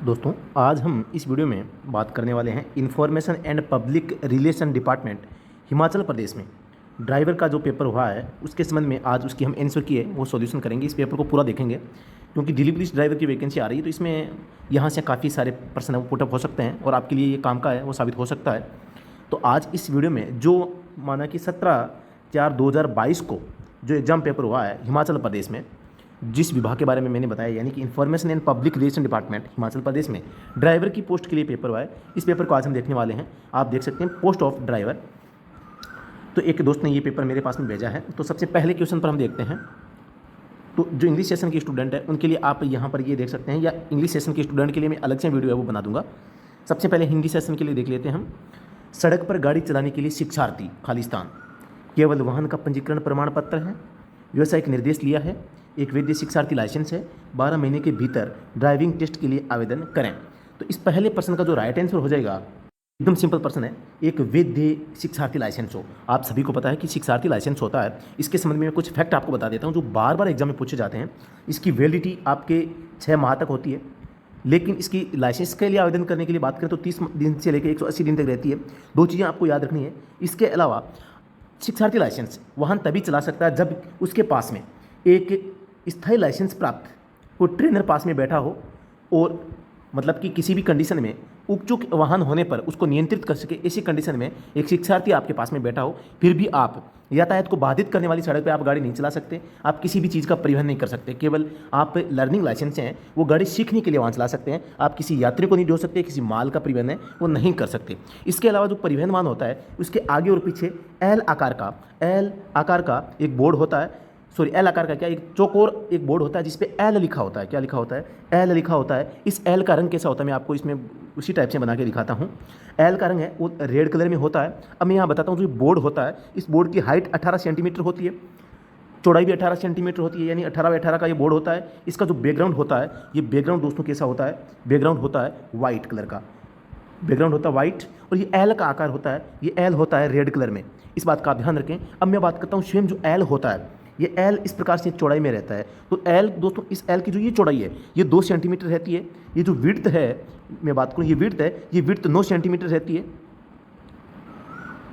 दोस्तों, आज हम इस वीडियो में बात करने वाले हैं information and public relation department Himachal Pradesh में ड्राइवर का जो पेपर हुआ है उसके संबंध में आज उसकी हम आंसर की है वो सॉल्यूशन करेंगे। इस पेपर को पूरा देखेंगे क्योंकि दिल्ली पुलिस ड्राइवर की वैकेंसी आ रही है, तो इसमें यहाँ से काफ़ी सारे प्रश्न वो पुटअप हो सकते हैं और आपके लिए ये काम का है, वो साबित हो सकता है। तो आज इस वीडियो में जो माना कि 17/4/2022 को जो एग्ज़ाम पेपर हुआ है हिमाचल प्रदेश में, जिस विभाग के बारे में मैंने बताया यानी कि information and public relation department Himachal Pradesh में ड्राइवर की पोस्ट के लिए पेपर हुआ है, इस पेपर को आज हम देखने वाले हैं। आप देख सकते हैं पोस्ट ऑफ ड्राइवर। तो एक दोस्त ने ये पेपर मेरे पास में भेजा है। तो सबसे पहले क्वेश्चन पर हम देखते हैं। तो जो इंग्लिश सेशन के स्टूडेंट है उनके लिए आप यहाँ पर ये देख सकते हैं, या इंग्लिश सेशन के स्टूडेंट के लिए मैं अलग से वीडियो है वो बना दूंगा। सबसे पहले हिंदी सेशन के लिए देख लेते हैं हम। सड़क पर गाड़ी चलाने के लिए शिक्षार्थी खालिस्तान केवल वाहन का पंजीकरण प्रमाण पत्र है, व्यावसायिक निर्देश लिया है, एक वैध शिक्षार्थी लाइसेंस है, 12 महीने के भीतर ड्राइविंग टेस्ट के लिए आवेदन करें। तो इस पहले प्रश्न का जो राइट आंसर हो जाएगा, एकदम सिंपल प्रश्न है, एक वैध शिक्षार्थी लाइसेंस हो। आप सभी को पता है कि शिक्षार्थी लाइसेंस होता है। इसके संबंध में मैं कुछ फैक्ट आपको बता देता हूँ जो बार बार एग्जाम में पूछे जाते हैं। इसकी वैलिडिटी आपके 6 माह तक होती है, लेकिन इसकी लाइसेंस के लिए आवेदन करने के लिए बात करें तो 30 दिन से लेकर 180 दिन तक रहती है। 2 चीज़ें आपको याद रखनी है। इसके अलावा शिक्षार्थी लाइसेंस वाहन तभी चला सकता है जब उसके पास में एक स्थायी लाइसेंस प्राप्त कोई ट्रेनर पास में बैठा हो, और मतलब कि किसी भी कंडीशन में उपयुक्त वाहन होने पर उसको नियंत्रित कर सके। ऐसी कंडीशन में एक शिक्षार्थी आपके पास में बैठा हो, फिर भी आप यातायात को बाधित करने वाली सड़क पे आप गाड़ी नहीं चला सकते, आप किसी भी चीज़ का परिवहन नहीं कर सकते। केवल आप लर्निंग लाइसेंस हैं वो गाड़ी सीखने के लिए वहाँ चला सकते हैं। आप किसी यात्री को नहीं ढो सकते, किसी माल का परिवहन है वो नहीं कर सकते। इसके अलावा जो परिवहन वाहन होता है उसके आगे और पीछे एल आकार का एक बोर्ड होता है। एल आकार का क्या, एक चौकोर एक बोर्ड होता है जिस पे एल लिखा होता है। क्या लिखा होता है? एल लिखा होता है। इस एल का रंग कैसा होता है मैं आपको इसमें उसी टाइप से बना के दिखाता हूँ। एल का रंग है वो रेड कलर में होता है। अब मैं यहाँ बताता हूँ जो बोर्ड होता है, इस बोर्ड की हाइट 18 सेंटीमीटर होती है, चौड़ाई भी 18 सेंटीमीटर होती है, यानी 18/18 का ये बोर्ड होता है। इसका जो बैकग्राउंड होता है, ये बैकग्राउंड दोस्तों कैसा होता है? बैकग्राउंड होता है वाइट कलर का, बैकग्राउंड होता है वाइट, और ये एल का आकार होता है, ये एल होता है रेड कलर में। इस बात का आप ध्यान रखें। अब मैं बात करता हूँ स्वयं जो एल होता है, ये एल इस प्रकार से चौड़ाई में रहता है। तो एल दोस्तों, इस एल की जो ये चौड़ाई है ये 2 सेंटीमीटर रहती है। ये जो विड्थ है, मैं बात करूँ ये विड्थ है, ये विड्थ 9 सेंटीमीटर रहती है,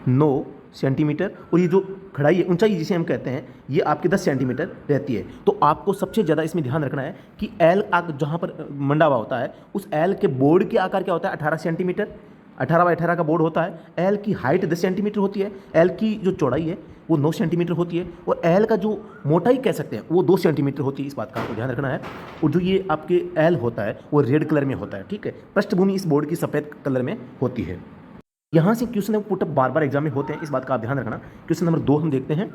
9 सेंटीमीटर। और ये जो खड़ाई है, ऊंचाई जिसे हम कहते हैं, ये आपके 10 सेंटीमीटर रहती है। तो आपको सबसे ज़्यादा इसमें ध्यान रखना है कि एल जहाँ पर मंडा हुआ होता है उस एल के बोर्ड के आकार क्या होता है? 18 सेंटीमीटर, 18/18 का बोर्ड होता है। एल की हाइट 10 सेंटीमीटर होती है, एल की जो चौड़ाई है वो 9 सेंटीमीटर होती है, और एल का जो मोटाई कह सकते हैं वो 2 सेंटीमीटर होती है। इस बात का आपको ध्यान रखना है। और जो ये आपके एल होता है वो रेड कलर में होता है, ठीक है। पृष्ठभूमि इस बोर्ड की सफ़ेद कलर में होती है। यहाँ से क्वेश्चन है पुटअप बार बार एग्जाम में होते हैं, इस बात का आप ध्यान रखना। क्वेश्चन नंबर 2 हम देखते हैं।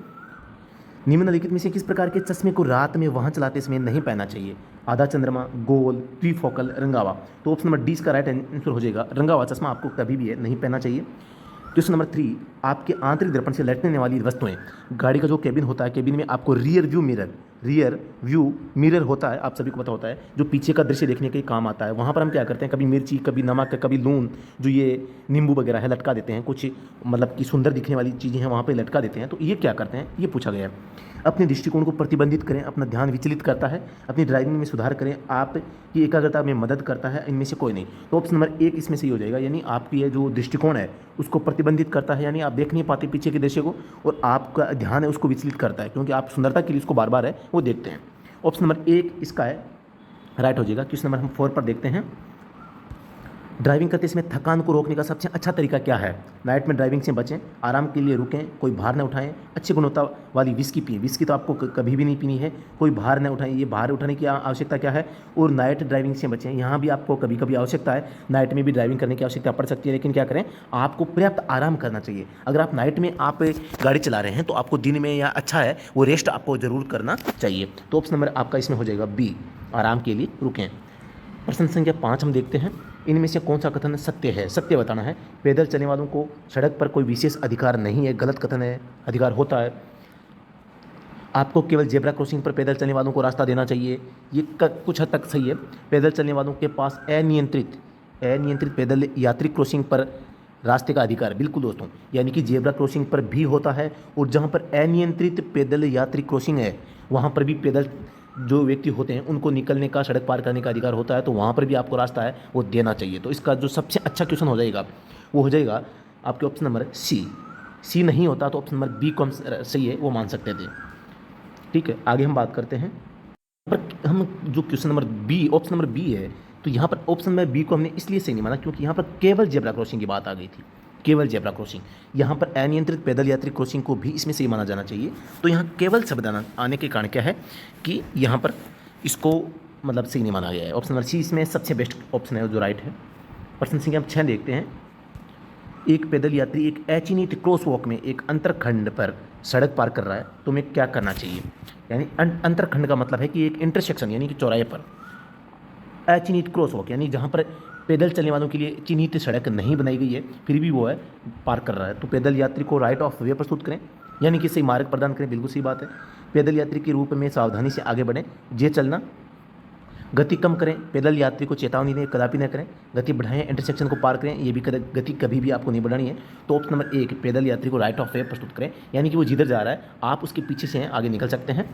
निम्नलिखित में से किस प्रकार के चश्मे को रात में वाहन चलाते समय नहीं पहनना चाहिए? आधा चंद्रमा, गोल, त्रिफोकल, रंगावा। तो ऑप्शन नंबर डी इसका राइट आंसर हो जाएगा। रंगावा चश्मा आपको कभी भी नहीं पहनना चाहिए। क्वेश्चन नंबर 3, आपके आंतरिक दर्पण से लटकने वाली वस्तुएं। गाड़ी का जो केबिन होता है, केबिन में आपको रियर व्यू मिरर होता है, आप सभी को पता होता है, जो पीछे का दृश्य देखने के काम आता है। वहाँ पर हम क्या करते हैं, कभी मिर्ची, कभी नमक, कभी लून, जो ये नींबू वगैरह है लटका देते हैं। कुछ मतलब कि सुंदर दिखने वाली चीज़ें हैं वहाँ पर लटका देते हैं। तो ये क्या करते हैं, ये पूछा गया है। अपने दृष्टिकोण को प्रतिबंधित करें, अपना ध्यान विचलित करता है, अपनी ड्राइविंग में सुधार करें, आपकी एकाग्रता में मदद करता है, इनमें से कोई नहीं। तो ऑप्शन नंबर 1 इसमें से ही हो जाएगा, यानी आपकी ये जो दृष्टिकोण है उसको प्रतिबंधित करता है, यानी आप देख नहीं पाते पीछे के दृश्य को, और आपका ध्यान है उसको विचलित करता है, क्योंकि आप सुंदरता के लिए उसको बार बार है वो देखते हैं। ऑप्शन नंबर 1 इसका है राइट हो जाएगा। क्वेश्चन नंबर हम 4 पर देखते हैं। ड्राइविंग करते समय थकान को रोकने का सबसे अच्छा तरीका क्या है? नाइट में ड्राइविंग से बचें, आराम के लिए रुकें, कोई भार न उठाएं, अच्छी गुणवत्ता वाली विस्की पिएं। विस्की तो आपको कभी भी नहीं पीनी है। कोई भार न उठाएं, ये भार उठाने की आवश्यकता क्या है? और नाइट ड्राइविंग से बचें, यहाँ भी आपको कभी कभी आवश्यकता है, नाइट में भी ड्राइविंग करने की आवश्यकता पड़ सकती है, लेकिन क्या करें, आपको पर्याप्त आराम करना चाहिए। अगर आप नाइट में आप गाड़ी चला रहे हैं तो आपको दिन में या अच्छा है वो रेस्ट आपको ज़रूर करना चाहिए। तो ऑप्शन नंबर आपका इसमें हो जाएगा बी, आराम के लिए रुकें। प्रश्न संख्या 5 हम देखते हैं। इनमें से कौन सा कथन सत्य है? सत्य बताना है। पैदल चलने वालों को सड़क पर कोई विशेष अधिकार नहीं है, गलत कथन है, अधिकार होता है। आपको केवल जेब्रा क्रॉसिंग पर पैदल चलने वालों को रास्ता देना चाहिए, ये कुछ हद तक सही है। पैदल चलने वालों के पास अनियंत्रित पैदल यात्री क्रॉसिंग पर रास्ते का अधिकार, बिल्कुल दोस्तों, यानी कि जेब्रा क्रॉसिंग पर भी होता है, और जहाँ पर अनियंत्रित पैदल यात्री क्रॉसिंग है वहाँ पर भी पैदल जो व्यक्ति होते हैं उनको निकलने का, सड़क पार करने का अधिकार होता है, तो वहाँ पर भी आपको रास्ता है वो देना चाहिए। तो इसका जो सबसे अच्छा क्वेश्चन हो जाएगा वो हो जाएगा आपके ऑप्शन नंबर सी नहीं होता तो ऑप्शन नंबर बी कौन सही है वो मान सकते थे। ठीक है, आगे हम बात करते हैं। पर हम जो question number B, option number B है, तो यहाँ पर ऑप्शन नंबर बी को हमने इसलिए सही नहीं माना क्योंकि यहाँ पर केवल जेब्रा क्रॉसिंग की बात आ गई थी, केवल जेब्रा क्रॉसिंग। यहाँ पर अनियंत्रित पैदल यात्री क्रॉसिंग को भी इसमें सही माना जाना चाहिए। तो यहाँ केवल शब्द आने के कारण क्या है कि यहाँ पर इसको मतलब सही नहीं माना गया है। ऑप्शन नंबर सी इसमें सबसे बेस्ट ऑप्शन है जो राइट है। प्रश्न संख्या हम 6 देखते हैं। एक पैदल यात्री एक अचिन्हित क्रॉस वॉक में एक अंतरखंड पर सड़क पार कर रहा है तो हमें क्या करना चाहिए। यानी अंतरखंड का मतलब है कि एक इंटरसेक्शन यानी कि चौराहे पर अचिन्हित क्रॉस वॉक यानी जहाँ पर पैदल चलने वालों के लिए चिन्हित सड़क नहीं बनाई गई है फिर भी वो है पार कर रहा है, तो पैदल यात्री को राइट ऑफ वे प्रस्तुत करें यानी कि सही मार्ग प्रदान करें। बिल्कुल सही बात है। पैदल यात्री के रूप में सावधानी से आगे बढ़ें, जे चलना। गति कम करें, पैदल यात्री को चेतावनी दें, कदापि न करें। गति बढ़ाएं, इंटरसेक्शन को पार करें, ये भी गति कभी भी आपको नहीं बढ़ानी है। तो ऑप्शन नंबर 1 पैदल यात्री को राइट ऑफ वे प्रस्तुत करें यानी कि वो जिधर जा रहा है आप उसके पीछे से आगे निकल सकते हैं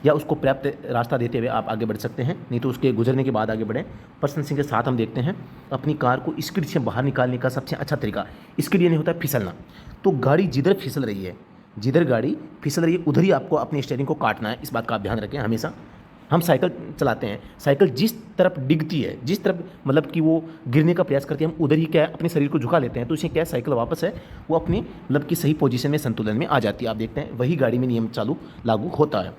या उसको पर्याप्त रास्ता देते हुए आप आगे बढ़ सकते हैं, नहीं तो उसके गुजरने के बाद आगे बढ़ें। प्रश्न संख्या 7 हम देखते हैं। अपनी कार को स्किड से बाहर निकालने का सबसे अच्छा तरीका, स्किड यानी होता है फिसलना। तो गाड़ी जिधर फिसल रही है, जिधर गाड़ी फिसल रही है उधर ही आपको अपने स्टीयरिंग को काटना है। इस बात का आप ध्यान रखें। हमेशा हम साइकिल चलाते हैं, साइकिल जिस तरफ डिगती है, जिस तरफ मतलब कि वो गिरने का प्रयास करती है, हम उधर ही क्या है अपने शरीर को झुका लेते हैं, तो इससे क्या है साइकिल वापस है वो अपनी मतलब कि सही पोजीशन में, संतुलन में आ जाती है। आप देखते हैं वही गाड़ी में नियम लागू होता है।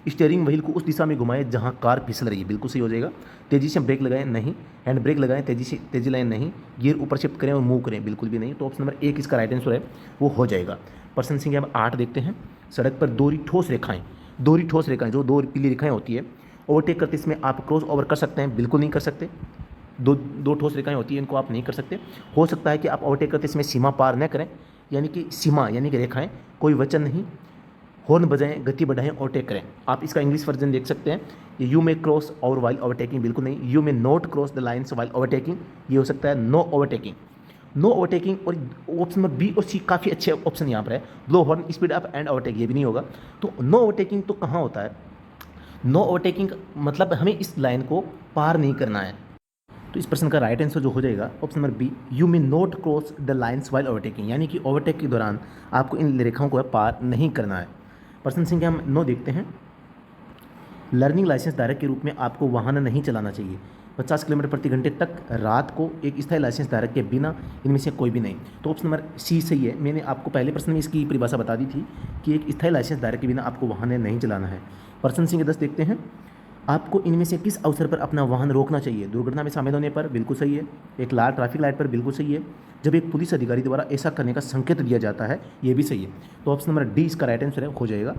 स्टीयरिंग व्हील को उस दिशा में घुमाएं जहां कार फिसल रही है, बिल्कुल सही हो जाएगा। तेजी से ब्रेक लगाएं, नहीं। हैंड ब्रेक लगाएं, तेजी लाएं, नहीं। गियर ऊपर शिफ्ट करें और मूव करें, बिल्कुल भी नहीं। तो ऑप्शन नंबर 1 इसका राइट आंसर है वो हो जाएगा। प्रश्न संख्या 8 देखते हैं। सड़क पर दोहरी ठोस रेखाएं, जो दो पीली रेखाएं होती है, ओवरटेक करते इसमें आप क्रॉस ओवर कर सकते हैं, बिल्कुल नहीं कर सकते। दो ठोस रेखाएं होती हैं, इनको आप नहीं कर सकते। हो सकता है कि आप ओवरटेक करते इसमें सीमा पार न करें, यानी कि सीमा यानी कि रेखाएं, कोई वचन नहीं। हॉर्न बजाएं, गति बढ़ाएं, ओवरटेक करें। आप इसका इंग्लिश वर्जन देख सकते हैं। You may cross over while overtaking, बिल्कुल नहीं। You may not cross the lines while overtaking, ये हो सकता है नो ओवरटेकिंग। नो ओवरटेकिंग और ऑप्शन नंबर बी और सी काफ़ी अच्छे ऑप्शन यहाँ पर है। Blow horn, speed up and overtake, ये भी नहीं होगा। तो नो ओवरटेकिंग तो कहाँ होता है? नो ओवरटेकिंग मतलब हमें इस लाइन को पार नहीं करना है। तो इस प्रश्न का राइट आंसर जो हो जाएगा option number B, you may not cross the lines while overtaking, यानी कि ओवरटेक के दौरान आपको इन रेखाओं को पार नहीं करना है। प्रश्न संख्या हम 9 देखते हैं। लर्निंग लाइसेंस धारक के रूप में आपको वाहन नहीं चलाना चाहिए 50 किलोमीटर प्रति घंटे तक रात को एक स्थायी लाइसेंस धारक के बिना, इनमें से कोई भी नहीं। तो ऑप्शन नंबर सी सही है। मैंने आपको पहले प्रश्न में इसकी परिभाषा बता दी थी कि एक स्थायी लाइसेंस धारक के बिना आपको वाहन नहीं चलाना है। प्रश्न संख्या 10 देखते हैं। आपको इनमें से किस अवसर पर अपना वाहन रोकना चाहिए? दुर्घटना में शामिल होने पर, बिल्कुल सही है। एक लाल ट्रैफिक लाइट पर, बिल्कुल सही है। जब एक पुलिस अधिकारी द्वारा ऐसा करने का संकेत दिया जाता है, ये भी सही है। तो ऑप्शन नंबर डी इसका राइट आंसर हो जाएगा।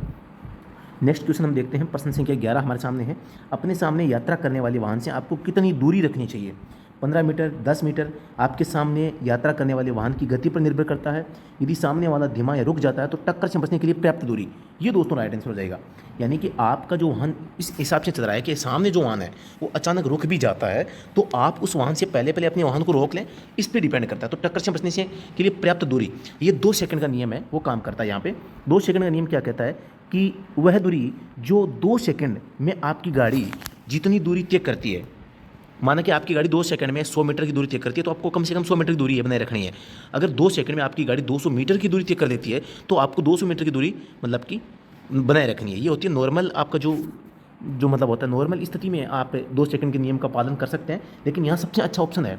नेक्स्ट क्वेश्चन हम देखते हैं। प्रश्न संख्या 11 हमारे सामने है। अपने सामने यात्रा करने वाले वाहन से आपको कितनी दूरी रखनी चाहिए? 15 मीटर, 10 मीटर। आपके सामने यात्रा करने वाले वाहन की गति पर निर्भर करता है। यदि सामने वाला धीमा या रुक जाता है तो टक्कर से बचने के लिए पर्याप्त दूरी, ये दोस्तों राइट आंसर हो जाएगा। यानी कि आपका जो वाहन इस हिसाब से चल रहा है कि सामने जो वाहन है वो अचानक रुक भी जाता है, तो आप उस वाहन से पहले अपने वाहन को रोक लें, इस पर डिपेंड करता है। तो टक्कर से बचने से के लिए पर्याप्त दूरी, ये 2 सेकंड का नियम है वो काम करता है। यहाँ पे 2 सेकंड का नियम क्या कहता है कि वह दूरी जो 2 सेकंड में आपकी गाड़ी जितनी दूरी तय करती है, माना कि आपकी गाड़ी 2 सेकंड में 100 मीटर की दूरी तय करती है, तो आपको कम से कम 100 मीटर की दूरी बनाए रखनी है। अगर 2 सेकंड में आपकी गाड़ी 200 मीटर की दूरी तय कर देती है, तो आपको 200 मीटर की दूरी मतलब कि बनाए रखनी है। ये होती है नॉर्मल, आपका जो मतलब होता है नॉर्मल स्थिति में आप 2 सेकंड के नियम का पालन कर सकते हैं। लेकिन यहाँ सबसे अच्छा ऑप्शन है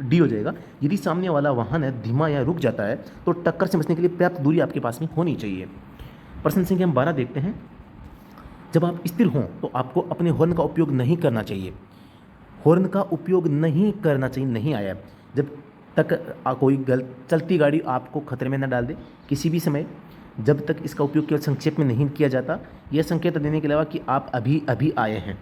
डी हो जाएगा। यदि सामने वाला वाहन है धीमा या रुक जाता है तो टक्कर से बचने के लिए पर्याप्त दूरी आपके पास में होनी चाहिए। प्रश्न संख्या हम 12 देखते हैं। जब आप स्थिर हों तो आपको अपने हॉर्न का उपयोग नहीं करना चाहिए। हॉर्न का उपयोग नहीं करना चाहिए, नहीं आया जब तक कोई चलती गाड़ी आपको खतरे में न डाल दे किसी भी समय, जब तक इसका उपयोग केवल संक्षेप में नहीं किया जाता, यह संकेत देने के अलावा कि आप अभी अभी आए हैं।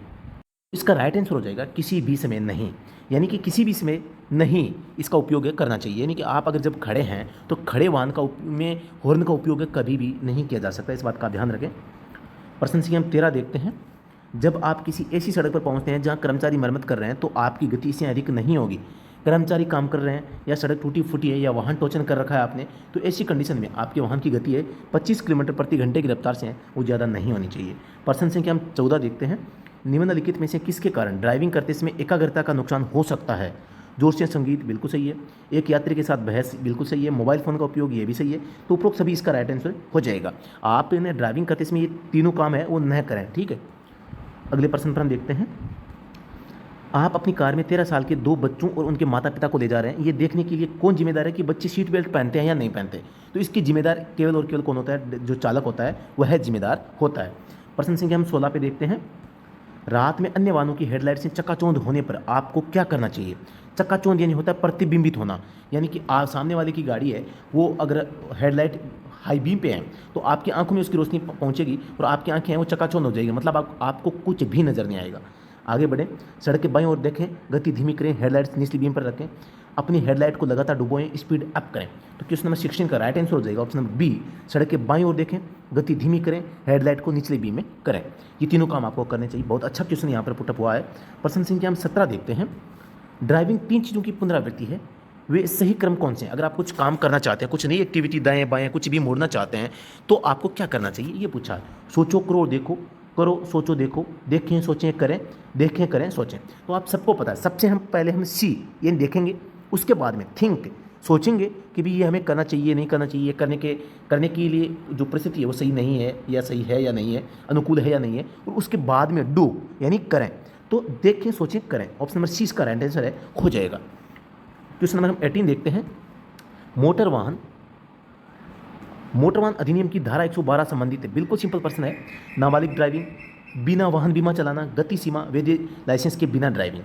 इसका राइट आंसर हो जाएगा किसी भी समय नहीं, यानी कि किसी भी समय नहीं इसका उपयोग करना चाहिए। यानी कि आप अगर जब खड़े हैं तो खड़े वाहन का में हॉर्न का उपयोग कभी भी नहीं किया जा सकता, इस बात का ध्यान रखें। प्रश्न संख्या हम 13 देखते हैं। जब आप किसी ऐसी सड़क पर पहुंचते हैं जहां कर्मचारी मरम्मत कर रहे हैं तो आपकी गति इससे अधिक नहीं होगी। कर्मचारी काम कर रहे हैं या सड़क टूटी फूटी है या वाहन टोचन कर रखा है आपने, तो ऐसी कंडीशन में आपके वाहन की गति है 25 किलोमीटर प्रति घंटे की रफ्तार से है, वो ज़्यादा नहीं होनी चाहिए। प्रश्न संख्या हम 14 देखते हैं। निम्नलिखित में से किसके कारण ड्राइविंग करते समय एकाग्रता का नुकसान हो सकता है? जोर से संगीत, बिल्कुल सही है। एक यात्री के साथ बहस, बिल्कुल सही है। मोबाइल फ़ोन का उपयोग, ये भी सही है। तो उपरोक्त सभी इसका राइट आंसर हो जाएगा। आपने ड्राइविंग करते समय ये तीनों काम है वो न करें, ठीक है। अगले प्रश्न पर हम देखते हैं। आप अपनी कार में 13 साल के 2 बच्चों और उनके माता पिता को ले जा रहे हैं। ये देखने के लिए कौन जिम्मेदार है कि बच्चे सीट बेल्ट पहनते हैं या नहीं पहनते? तो इसकी जिम्मेदार केवल और केवल कौन होता है? जो चालक होता है वह जिम्मेदार होता है। प्रश्न संख्या हम 16 पे देखते हैं। रात में अन्य वाहनों की हेडलाइट से चकाचौंध होने पर आपको क्या करना चाहिए? चकाचौंध यानी होता है प्रतिबिंबित होना, यानी कि सामने वाले की गाड़ी है वो अगर हेडलाइट हाई बीम पे है तो आपकी आंखों में उसकी रोशनी पहुंचेगी और आपकी आंखें हैं वो चकाचौंध हो जाएगी, मतलब आपको कुछ भी नज़र नहीं आएगा। आगे बढ़ें, सड़क के बाईं ओर देखें, गति धीमी करें, हेडलाइट्स निचली बीम पर रखें, अपनी हेडलाइट को लगातार डुबोएं, स्पीड अप करें। तो क्वेश्चन नंबर 16 का राइट आंसर हो जाएगा ऑप्शन नंबर बी, सड़क के बाईं ओर देखें, गति धीमी करें, हेडलाइट को निचली बीम में करें। ये तीनों काम आपको करने चाहिए। बहुत अच्छा क्वेश्चन यहाँ पर पुटअप हुआ है। प्रश्न संख्या हम 17 देखते हैं। ड्राइविंग 3 चीज़ों की पुनरावृत्ति है, वे सही क्रम कौन से हैं? अगर आप कुछ काम करना चाहते हैं, कुछ नई एक्टिविटी दाएं बाएं कुछ भी मोड़ना चाहते हैं तो आपको क्या करना चाहिए, ये पूछा है। सोचो, करो, देखो, करो, सोचो, देखो, देखें, सोचें, करें, देखें, करें, सोचें। तो आप सबको पता है, सबसे हम पहले हम सी ये देखेंगे, उसके बाद में थिंक सोचेंगे कि भी ये हमें करना चाहिए नहीं करना चाहिए, करने के लिए जो परिस्थिति है वो सही नहीं है या सही है या नहीं है, अनुकूल है या नहीं है, और उसके बाद में डू यानी करें। तो देखें, सोचें, करें। ऑप्शन नंबर सी इसका राइट आंसर है, हो जाएगा। क्वेश्चन नंबर हम 18 देखते हैं। मोटर वाहन अधिनियम की धारा 112 संबंधित है। बिल्कुल सिंपल प्रश्न है। नाबालिग ड्राइविंग, बिना वाहन बीमा चलाना, गति सीमा, वैध लाइसेंस के बिना ड्राइविंग।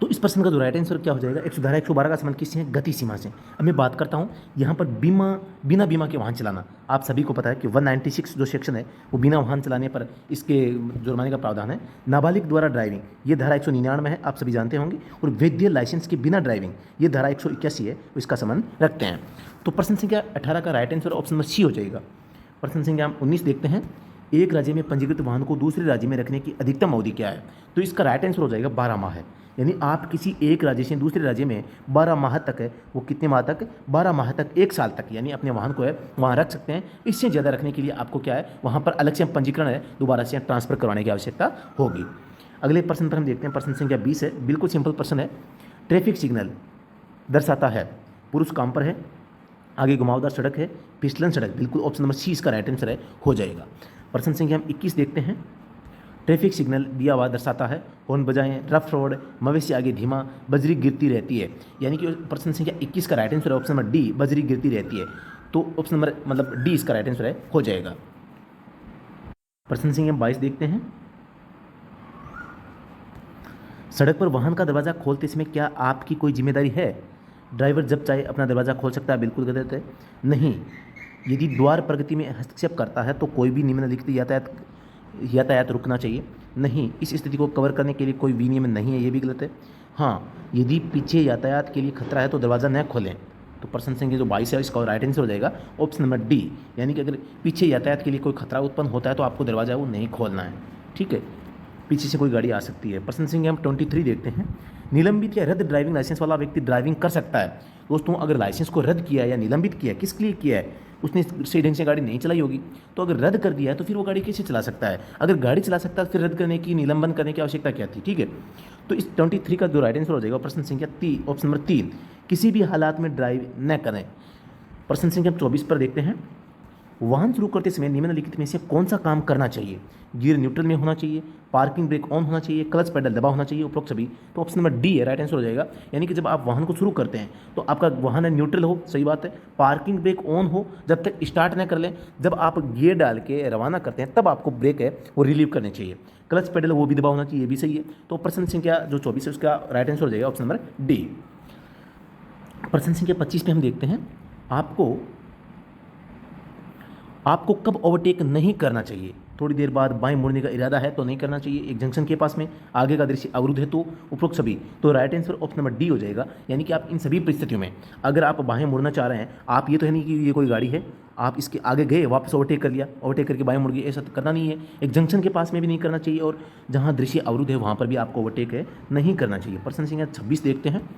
तो इस प्रश्न का जो राइट आंसर क्या हो जाएगा? धारा 112 का संबंध किससे है? गति सीमा से। अब मैं बात करता हूँ यहाँ पर बिना बीमा के वाहन चलाना। आप सभी को पता है कि 196 जो सेक्शन है वो बिना वाहन चलाने पर इसके जुर्माने का प्रावधान है। नाबालिग द्वारा ड्राइविंग, ये धारा 199 है, आप सभी जानते होंगे। और वैध लाइसेंस के बिना ड्राइविंग, ये धारा 181 है, इसका संबंध रखते हैं। तो प्रश्न संख्या 18 का right answer option number C हो जाएगा। प्रश्न संख्या हम 19 देखते हैं। एक राज्य में पंजीकृत वाहन को दूसरे राज्य में रखने की अधिकतम अवधि क्या है? तो इसका राइट आंसर हो जाएगा 12 माह है। यानी आप किसी एक राज्य से दूसरे राज्य में 12 माह तक है, वो कितने माह तक? 12 माह तक, 1 साल तक, यानी अपने वाहन को है वहाँ रख सकते हैं। इससे ज़्यादा रखने के लिए आपको क्या है, वहाँ पर अलग से पंजीकरण है, दोबारा से ट्रांसफ़र करवाने की आवश्यकता होगी। अगले प्रश्न पर हम देखते हैं। प्रश्न संख्या 20 है, बिल्कुल सिंपल प्रश्न है। ट्रैफिक सिग्नल दर्शाता है पुरुष काम पर है, आगे घुमावदार सड़क है, फिसलन सड़क। बिल्कुल ऑप्शन नंबर सी इसका राइट आंसर है, हो जाएगा। प्रश्न संख्या हम 21 देखते हैं। ट्रैफिक सिग्नल दिया हुआ दर्शाता है, हॉर्न बजाएं, रफ रोड, मवेशी आगे धीमा, बजरी गिरती रहती है। यानी कि प्रश्न संख्या 21 का राइट आंसर है ऑप्शन नंबर डी, बजरी गिरती रहती है। तो ऑप्शन नंबर मतलब डी इसका राइट आंसर है, हो जाएगा। प्रश्न संख्या 22 देखते हैं। सड़क पर वाहन का दरवाज़ा खोलते समय क्या आपकी कोई जिम्मेदारी है? ड्राइवर जब चाहे अपना दरवाज़ा खोल सकता है, बिल्कुल गलत है। नहीं, यदि द्वार प्रगति में हस्तक्षेप करता है तो कोई भी निम्नलिखित यातायात रुकना चाहिए। नहीं, इस स्थिति को कवर करने के लिए कोई विनियम नहीं है, ये भी गलत है। हाँ, यदि पीछे यातायात के लिए खतरा है तो दरवाज़ा न खोलें। तो प्रश्न संख्या जो 22 है इसका राइट आंसर हो जाएगा ऑप्शन नंबर डी, यानी कि अगर पीछे यातायात के लिए कोई खतरा उत्पन्न होता है तो आपको दरवाज़ा वो नहीं खोलना है, ठीक है। पीछे से कोई गाड़ी आ सकती है। प्रश्न संख्या हम 23 देखते हैं। निलंबित या रद्द ड्राइविंग लाइसेंस वाला व्यक्ति ड्राइविंग कर सकता है। दोस्तों, अगर लाइसेंस को रद्द किया या निलंबित किया, किस लिए किया है? उसने सही ढंग से गाड़ी नहीं चलाई होगी। तो अगर रद्द कर दिया है तो फिर वो गाड़ी कैसे चला सकता है? अगर गाड़ी चला सकता है फिर रद्द करने की, निलंबन करने की आवश्यकता क्या थी, ठीक है। तो इस 23 का जो राइट आंसर हो जाएगा प्रश्न संख्या 3, ऑप्शन नंबर 3, किसी भी हालात में ड्राइव न करें। प्रश्न संख्या 24 पर देखते हैं। वाहन शुरू करते समय निम्नलिखित में से कौन सा काम करना चाहिए? गियर न्यूट्रल में होना चाहिए, पार्किंग ब्रेक ऑन होना चाहिए, क्लच पेडल दबा होना चाहिए, उपरोक्त सभी। तो ऑप्शन नंबर डी है, राइट आंसर हो जाएगा। यानी कि जब आप वाहन को शुरू करते हैं तो आपका वाहन है न्यूट्रल हो, सही बात है, पार्किंग ब्रेक ऑन हो जब तक स्टार्ट न कर लें, जब आप गियर डाल के रवाना करते हैं तब आपको ब्रेक है वो रिलीव करने चाहिए, क्लच पेडल वो भी दबा होना चाहिए, ये भी सही है। तो प्रश्न संख्या जो 24 है उसका राइट आंसर हो जाएगा ऑप्शन नंबर डी। प्रश्न संख्या 25 पे हम देखते हैं। आपको कब ओवरटेक नहीं करना चाहिए? थोड़ी देर बाद बाएं मुड़ने का इरादा है तो नहीं करना चाहिए, एक जंक्शन के पास में आगे का दृश्य अवरुद्ध है तो, उपरोक्त सभी। तो right answer option number D हो जाएगा। यानी कि आप इन सभी परिस्थितियों में अगर आप बाएं मुड़ना चाह रहे हैं, आप ये तो है नहीं कि ये कोई गाड़ी है, आप इसके आगे गए वापस ओवरटेक कर लिया, ओवरटेक करके बाएं मुड़ गए, ऐसा करना नहीं है। एक जंक्शन के पास में भी नहीं करना चाहिए और जहाँ दृश्य अवरुद्ध है वहाँ पर भी आपको ओवरटेक है नहीं करना चाहिए। प्रश्न संख्या 26 देखते हैं।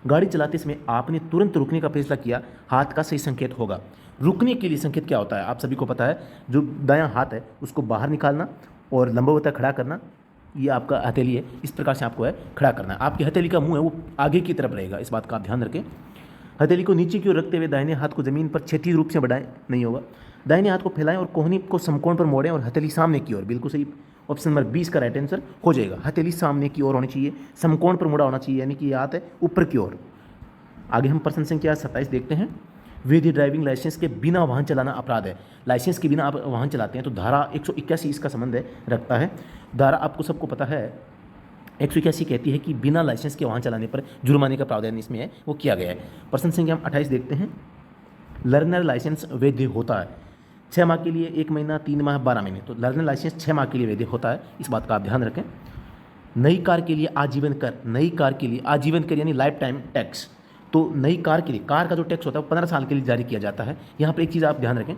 गाड़ी चलाते समय आपने तुरंत रुकने का फैसला किया, हाथ का सही संकेत होगा। रुकने के लिए संकेत क्या होता है? आप सभी को पता है, जो दायां हाथ है उसको बाहर निकालना और लंबवत खड़ा करना, ये आपका हथेली है, इस प्रकार से आपको है खड़ा करना है। आपकी हथेली का मुंह है वो आगे की तरफ रहेगा, इस बात का आप ध्यान रखें। हथेली को नीचे की ओर रखते हुए दाहिने हाथ को जमीन पर क्षैतिज रूप से बढ़ाएं, नहीं होगा। दाहिने हाथ को फैलाएं और कोहनी को समकोण पर मोड़ें और हथेली सामने की ओर, बिल्कुल सही। ऑप्शन नंबर 20 का राइट आंसर हो जाएगा। हथेली सामने की ओर होनी चाहिए, समकोण पर मुड़ा होना चाहिए, यानी कि ये हाथ है ऊपर की ओर। आगे हम प्रश्न संख्या 27 देखते हैं। वैध ड्राइविंग लाइसेंस के बिना वाहन चलाना अपराध है। लाइसेंस के बिना आप वाहन चलाते हैं तो धारा 181 इसका संबंध रखता है। धारा आपको सबको पता है 181 कहती है कि बिना लाइसेंस के वाहन चलाने पर जुर्माने का प्रावधान इसमें है, वो किया गया है। प्रश्न संख्या हम 28 देखते हैं। लर्नर लाइसेंस वैध होता है 6 माह के लिए, 1 महीना, 3 माह, 12 महीने। तो लर्नर लाइसेंस 6 माह के लिए वैध होता है, इस बात का आप ध्यान रखें। नई कार के लिए आजीवन कर, नई कार के लिए आजीवन कर यानी लाइफ टाइम टैक्स। तो नई कार के लिए कार का जो टैक्स होता है वो 15 साल के लिए जारी किया जाता है। यहाँ पर एक चीज़ आप ध्यान रखें,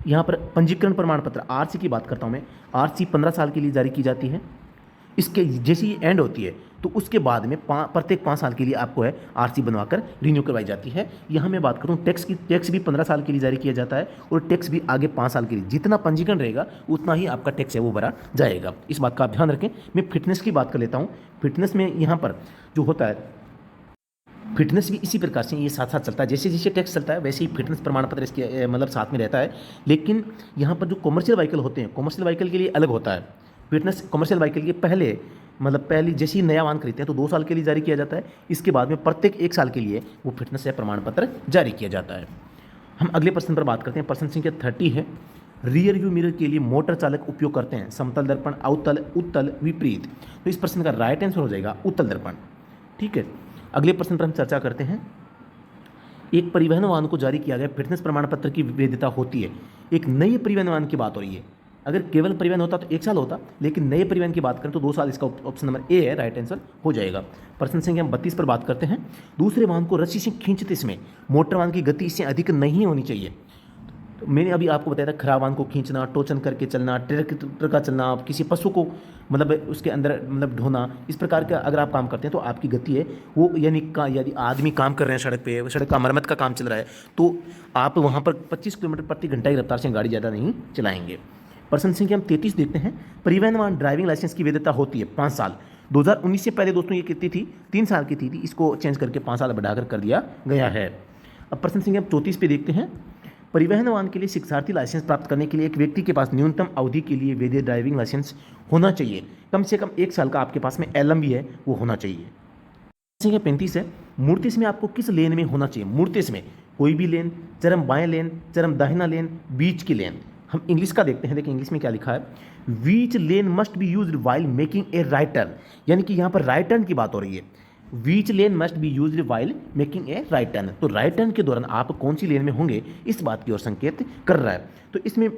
यहाँ पर पंजीकरण प्रमाण पत्र आरसी की बात करता हूँ मैं, आरसी 15 साल के लिए जारी की जाती है। इसके जैसी ही एंड होती है तो उसके बाद में प्रत्येक 5 साल के लिए आपको है आरसी बनवाकर रिन्यू करवाई जाती है। यहाँ मैं बात करूँ टैक्स की, टैक्स भी 15 साल के लिए जारी किया जाता है और टैक्स भी आगे 5 साल के लिए। जितना पंजीकरण रहेगा उतना ही आपका टैक्स है वो भरा जाएगा, इस बात का आप ध्यान रखें। मैं फिटनेस की बात कर लेता हूँ। फिटनेस में यहाँ पर जो होता है, फिटनेस भी इसी प्रकार से ये साथ साथ चलता है, जैसे जैसे टैक्स चलता है वैसे ही फिटनेस प्रमाण पत्र इसके मतलब साथ में रहता है। लेकिन यहाँ पर जो कॉमर्शियल व्हीकल होते हैं, कॉमर्शियल व्हीकल के लिए अलग होता है फिटनेस। कॉमर्शियल व्हीकल के पहले पहली जैसे ही नया वाहन खरीदते हैं तो 2 साल के लिए जारी किया जाता है। इसके बाद में प्रत्येक 1 साल के लिए वो फिटनेस प्रमाण पत्र जारी किया जाता है। हम अगले प्रश्न पर बात करते हैं। प्रश्न संख्या 30 है। रियर व्यू मिरर के लिए मोटर चालक उपयोग करते हैं समतल दर्पण, अवतल, उत्तल, विपरीत। तो इस प्रश्न का राइट आंसर हो जाएगा उत्तल दर्पण। ठीक है, अगले प्रश्न पर हम चर्चा करते हैं। एक परिवहन वाहन को जारी किया गया फिटनेस प्रमाण पत्र की वैधता होती है। एक नए परिवहन वाहन की बात हो रही है। अगर केवल परिवहन होता तो 1 साल होता, लेकिन नए परिवहन की बात करें तो 2 साल, इसका ऑप्शन नंबर ए है, राइट आंसर हो जाएगा। प्रश्न संख्या हम 32 पर बात करते हैं। दूसरे वाहन को रस्सी से खींचते समय मोटर वाहन की गति इससे अधिक नहीं होनी चाहिए। तो मैंने अभी आपको बताया था खराब वाहन को खींचना, टोचन करके चलना, ट्रैक्टर का चलना, किसी पशु को उसके अंदर ढोना, इस प्रकार का अगर आप काम करते हैं तो आपकी गति है वो यानी यदि आदमी काम कर रहे हैं सड़क पे, सड़क का मरम्मत का काम चल रहा है तो आप वहाँ पर 25 किलोमीटर प्रति घंटा की रफ्तार से गाड़ी ज़्यादा नहीं चलाएंगे। प्रश्न संख्या हम 33 देखते हैं। परिवहन वाहन ड्राइविंग लाइसेंस की वैधता होती है 5 साल। 2019 से पहले दोस्तों ये कितनी थी, 3 साल की थी, इसको चेंज करके 5 साल बढ़ाकर कर दिया गया है। अब प्रश्न संख्या हम 34 पे देखते हैं। परिवहन वाहन के लिए शिक्षार्थी लाइसेंस प्राप्त करने के लिए एक व्यक्ति के पास न्यूनतम अवधि के लिए वैध ड्राइविंग लाइसेंस होना चाहिए। कम से कम 1 साल का आपके पास में एलएम भी है वो होना चाहिए। संख्या 35 है। मूर्तिस में आपको किस लेन में होना चाहिए? मूर्तिस में कोई भी लेन, चरम बाएं लेन, चरम दाहिना लेन, बीच की लेन। हम इंग्लिश का देखते हैं, देखिए इंग्लिश में क्या लिखा है। Which lane must be used while making a right turn, यानी कि यहाँ पर राइट टर्न की बात हो रही है। Which lane must be used while making a right turn, तो राइट टर्न के दौरान आप कौन सी लेन में होंगे इस बात की ओर संकेत कर रहा है। तो इसमें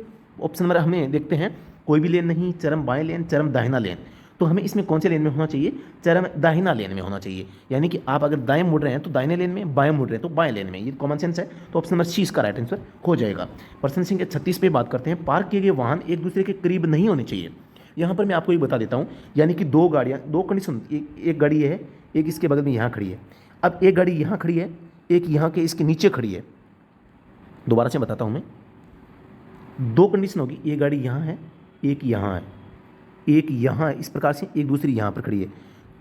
ऑप्शन नंबर हमें देखते हैं, कोई भी लेन नहीं, चरम बाएं लेन, चरम दाहिना लेन। तो हमें इसमें कौन से लेन में होना चाहिए? चरम दाहिना लेन में होना चाहिए, यानी कि आप अगर दाएं मुड़ रहे हैं तो दाहिने लेन में, बाएं मुड़ रहे हैं तो बाएं लेन में। ये कॉमन सेंस है, तो ऑप्शन नंबर सी इसका राइट आंसर हो जाएगा। प्रश्न संख्या 36 पे बात करते हैं। पार्क किए गए वाहन एक दूसरे के करीब नहीं होने चाहिए। यहाँ पर मैं आपको ये बता देता हूँ, यानी कि 2 गाड़ियाँ, 2 कंडीशन, एक गाड़ी है, एक इसके बगल में यहाँ खड़ी है। अब एक गाड़ी यहाँ खड़ी है, एक यहाँ के इसके नीचे खड़ी है। दोबारा से बताता हूँ मैं, 2 कंडीशन होगी, एक गाड़ी यहाँ है, एक यहाँ है, एक यहाँ, इस प्रकार से एक दूसरी यहाँ पर खड़ी है।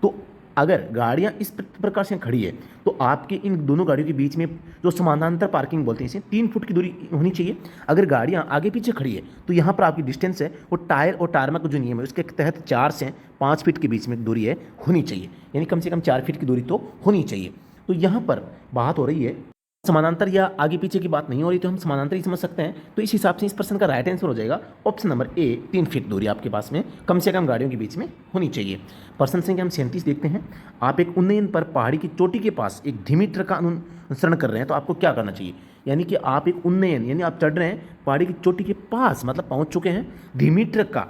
तो अगर गाड़ियाँ इस प्रकार से खड़ी है तो आपके इन दोनों गाड़ियों के बीच में जो समानांतर पार्किंग बोलते हैं इसे, 3 फुट की दूरी होनी चाहिए। अगर गाड़ियाँ आगे पीछे खड़ी है तो यहाँ पर आपकी डिस्टेंस है वो टायर और टारमाक जो नियम है उसके तहत 4 से 5 फीट के बीच में दूरी है होनी चाहिए, यानी कम से कम 4 फीट की दूरी तो होनी चाहिए। तो यहाँ पर बात हो रही है समानांतर या आगे पीछे की बात नहीं हो रही, तो हम समानांतर ही समझ सकते हैं। तो इस हिसाब से इस प्रश्न का राइट आंसर हो जाएगा ऑप्शन नंबर ए, 3 फीट दूरी आपके पास में कम से कम गाड़ियों के बीच में होनी चाहिए। प्रश्न संख्या हम 37 देखते हैं। आप एक उन्नयन पर पहाड़ी की चोटी के पास एक धीमी ट्रक का अनुसरण कर रहे हैं तो आपको क्या करना चाहिए? यानी कि आप एक उन्नयन, यानी आप चढ़ रहे हैं पहाड़ी की चोटी के पास, मतलब पहुँच चुके हैं, धीमी ट्रक का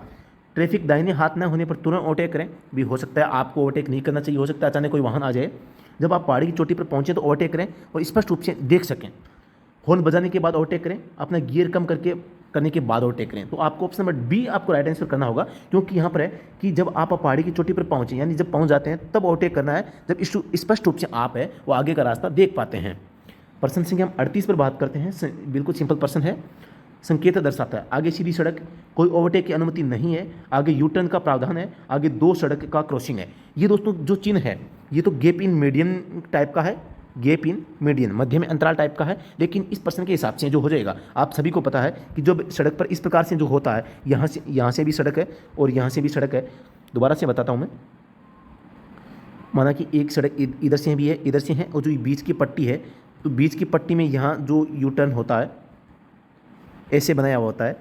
ट्रैफिक दाहिने हाथ न होने पर तुरंत ओवरटेक करें। भी हो सकता है आपको ओवरटेक नहीं करना चाहिए, हो सकता है अचानक कोई वाहन आ जाए। जब आप पहाड़ी की चोटी पर पहुँचे तो ओवरटेक करें और स्पष्ट रूप से देख सकें। हॉर्न बजाने के बाद ओवरटेक करें, अपना गियर कम करने के बाद ओवरटेक करें। तो आपको ऑप्शन नंबर बी आपको राइट आंसर करना होगा, क्योंकि यहाँ पर है कि जब आप पहाड़ी की चोटी पर पहुँचे, यानी जब पहुँच जाते हैं तब ओवरटेक करना है, जब स्पष्ट रूप से आप है वो आगे का रास्ता देख पाते हैं। प्रश्न संख्या हम 38 पर बात करते हैं। बिल्कुल सिंपल प्रश्न है। संकेत दर्शाता है। आगे सीधी सड़क, कोई ओवरटेक की अनुमति नहीं है, आगे यू टर्न का प्रावधान है, आगे 2 सड़क का क्रॉसिंग है। ये दोस्तों जो चिन्ह है ये तो गैप इन मीडियन टाइप का है, गैप इन मीडियन मध्य में अंतराल टाइप का है, लेकिन इस प्रश्न के हिसाब से जो हो जाएगा, आप सभी को पता है कि जब सड़क पर इस प्रकार से जो होता है, यहाँ से भी सड़क है और यहाँ से भी सड़क है। दोबारा से बताता हूँ मैं, माना कि एक सड़क इधर से भी है, इधर से है, और जो बीच की पट्टी है, तो बीच की पट्टी में यहाँ जो यू टर्न होता है ऐसे बनाया हुआ होता है,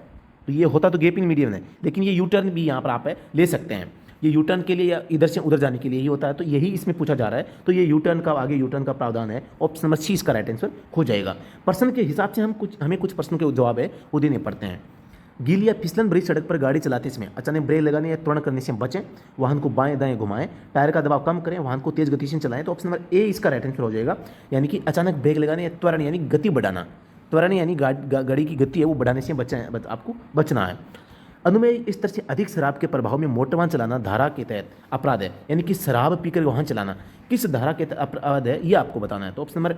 तो ये होता तो गैप इन मीडियम है, लेकिन ये यू टर्न भी यहाँ पर आप ले सकते हैं। ये यू टर्न के लिए या इधर से उधर जाने के लिए ही होता है, तो यही इसमें पूछा जा रहा है। तो ये यू टर्न का, आगे यू टर्न का प्रावधान है। ऑप्शन नंबर सी इसका राइट आंसर हो जाएगा। प्रश्न के हिसाब से हमें कुछ प्रश्नों के जवाब है वो देने पड़ते हैं। गीली या फिसलन भरी सड़क पर गाड़ी चलाते समय अचानक ब्रेक लगाने या त्वरण करने से बचें, वाहन को बाएं दाएं घुमाएं, टायर का दबाव कम करें, वाहन को तेज गति से चलाएं। तो ऑप्शन नंबर ए इसका राइट आंसर हो जाएगा, यानी कि अचानक ब्रेक लगाने या त्वरण यानी गति बढ़ाना। त्वरण यानी गाड़ी की गति है वो बढ़ाने से आपको बचना है। अनुमेय स्तर से अधिक शराब के प्रभाव में मोटर वाहन चलाना धारा के तहत अपराध है, यानी कि शराब पीकर वाहन चलाना किस धारा के तहत अपराध है ये आपको बताना है। तो ऑप्शन नंबर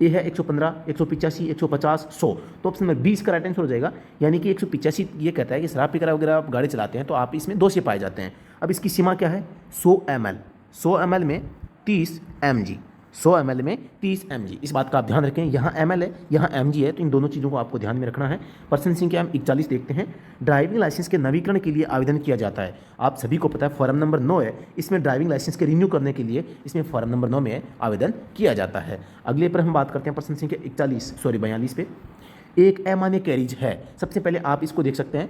ए है 115, 185, 150, 100। तो ऑप्शन नंबर बी इसका राइट आंसर हो जाएगा, यानी कि 185 ये कहता है कि शराब पीकर वगैरह आप गाड़ी चलाते हैं तो आप इसमें दोषी पाए जाते हैं। अब इसकी सीमा क्या है, 100 ml, 100 ml में 30 mg, 100 ml में 30 mg। इस बात का आप ध्यान रखें, यहाँ ml है, यहाँ mg है, तो इन दोनों चीज़ों को आपको ध्यान में रखना है। प्रश्न संख्या हम 41 देखते हैं। ड्राइविंग लाइसेंस के नवीकरण के लिए आवेदन किया जाता है। आप सभी को पता है फॉर्म नंबर 9 है, इसमें ड्राइविंग लाइसेंस के रिन्यू करने के लिए इसमें फॉर्म नंबर 9 में आवेदन किया जाता है। अगले पर हम बात करते हैं प्रश्न संख्या 42 पे। एक अमान्य कैरिज है। सबसे पहले आप इसको देख सकते हैं,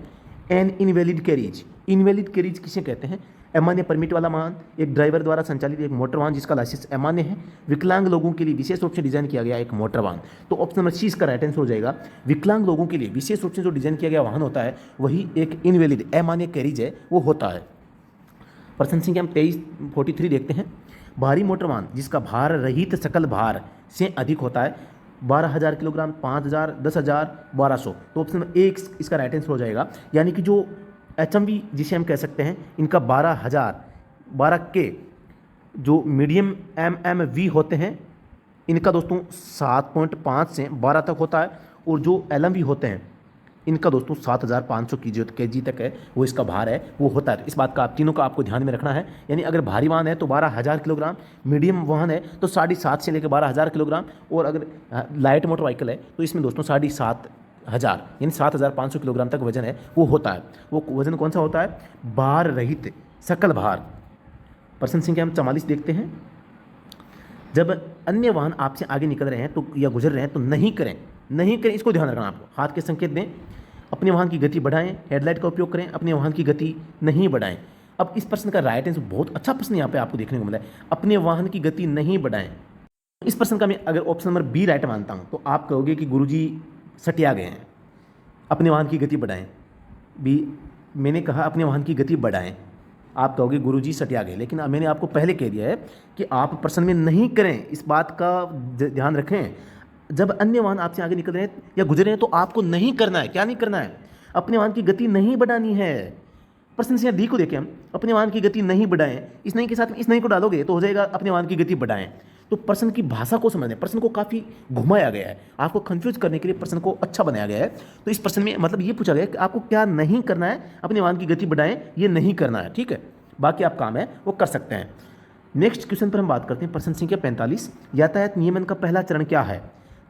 N invalid carriage. Invalid carriage किसे कहते हैं, अमान्य परमिट वाला वाहन, एक ड्राइवर द्वारा संचालित एक मोटर वाहन जिसका लाइसेंस अमान्य है, विकलांग लोगों के लिए विशेष रूप से डिजाइन किया गया एक मोटर वाहन। तो ऑप्शन नंबर सी इसका राइट आंसर हो जाएगा। विकलांग लोगों के लिए विशेष रूप से जो डिजाइन किया गया वाहन होता है वही एक इनवैलिड अमान्य कैरिज है वो होता है। प्रश्न संख्या हम 43 देखते हैं। भारी मोटर वाहन जिसका भार रहित सकल भार से अधिक होता है, 12,000 किलोग्राम, 5,000, 10,000, 1200। तो ऑप्शन नंबर ए इसका राइट आंसर हो जाएगा, यानी कि जो HMV जिसे हम कह सकते हैं, इनका 12 के जो मीडियम MMV होते हैं इनका दोस्तों 7.5 से 12 तक होता है, और जो LMV होते हैं इनका दोस्तों 7,500 kg तक है वो इसका भार है वो होता है। इस बात का आप तीनों का आपको ध्यान में रखना है, यानी अगर भारी वाहन है तो 12,000 किलोग्राम, मीडियम वाहन है तो 7.5 से लेकर 12,000 किलोग्राम, और अगर लाइट मोटर व्हीकल है तो इसमें दोस्तों 7,500 यानी 7,500 किलोग्राम तक वजन है वो होता है। वो वजन कौन सा होता है, भार रहित सकल भार। प्रश्न संख्या हम 44 देखते हैं। जब अन्य वाहन आपसे आगे निकल रहे हैं तो या गुजर रहे हैं तो नहीं करें, इसको ध्यान रखना आपको। हाथ के संकेत दें, अपने वाहन की गति बढ़ाएं, हेडलाइट का उपयोग करें, अपने वाहन की गति नहीं बढ़ाएं। अब इस प्रश्न का राइट आंसर बहुत अच्छा प्रश्न यहाँ पे आपको देखने को मिला है, अपने वाहन की गति नहीं बढ़ाएं। इस प्रश्न का मैं अगर ऑप्शन नंबर बी राइट मानता हूँ तो आप कहोगे कि गुरुजी सटिया गए हैं, अपने वाहन की गति बढ़ाएं। बी मैंने कहा अपने वाहन की गति बढ़ाएं, आप कहोगे गुरुजी सटिया गए, लेकिन मैंने आपको पहले कह दिया है कि आप प्रश्न में नहीं करें, इस बात का ध्यान रखें। जब अन्य वाहन आपसे आगे निकल रहे हैं या गुजर रहे हैं तो आपको नहीं करना है, क्या नहीं करना है, अपने वाहन की गति नहीं बढ़ानी है। प्रश्न संख्या डी को देखें हम, अपने वाहन की गति नहीं बढ़ाएं, इस नहीं के साथ इस नहीं को डालोगे तो हो जाएगा अपने वाहन की गति बढ़ाएं। तो प्रश्न की भाषा को समझने, प्रश्न को काफ़ी घुमाया गया है, आपको कंफ्यूज करने के लिए प्रश्न को अच्छा बनाया गया है। तो इस प्रश्न में मतलब ये पूछा गया है कि आपको क्या नहीं करना है, अपने वाहन की गति बढ़ाएं, ये नहीं करना है, ठीक है, बाकी आप काम है वो कर सकते हैं। नेक्स्ट क्वेश्चन पर हम बात करते हैं, प्रश्न संख्या 45। यातायात नियमन का पहला चरण क्या है,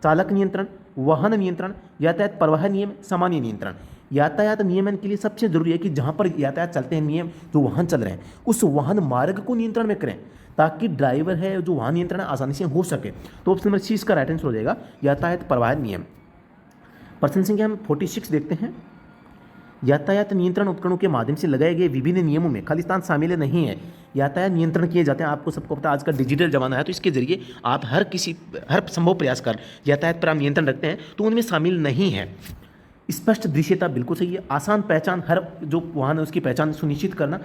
चालक नियंत्रण, वाहन नियंत्रण, यातायात प्रवाह नियम, सामान्य नियंत्रण। यातायात नियमन के लिए सबसे जरूरी है कि जहां पर यातायात चलते हैं, नियम जो वाहन चल रहे हैं उस वाहन मार्ग को नियंत्रण में करें ताकि ड्राइवर है जो वाहन नियंत्रण आसानी से हो सके। तो ऑप्शन नंबर सी इसका राइट आंसर हो जाएगा, यातायात प्रवाह नियम। प्रश्न संख्या हम 46 देखते हैं। यातायात नियंत्रण उपकरणों के माध्यम से लगाए गए विभिन्न नियमों में खालिस्तान शामिल नहीं है। यातायात नियंत्रण किए जाते हैं, आपको सबको पता है आज का डिजिटल जमाना है, तो इसके जरिए आप हर संभव प्रयास कर यातायात पर आप नियंत्रण रखते हैं, तो उनमें शामिल नहीं है। स्पष्ट दृश्यता बिल्कुल सही है, आसान पहचान, हर जो वाहन है उसकी पहचान सुनिश्चित करना,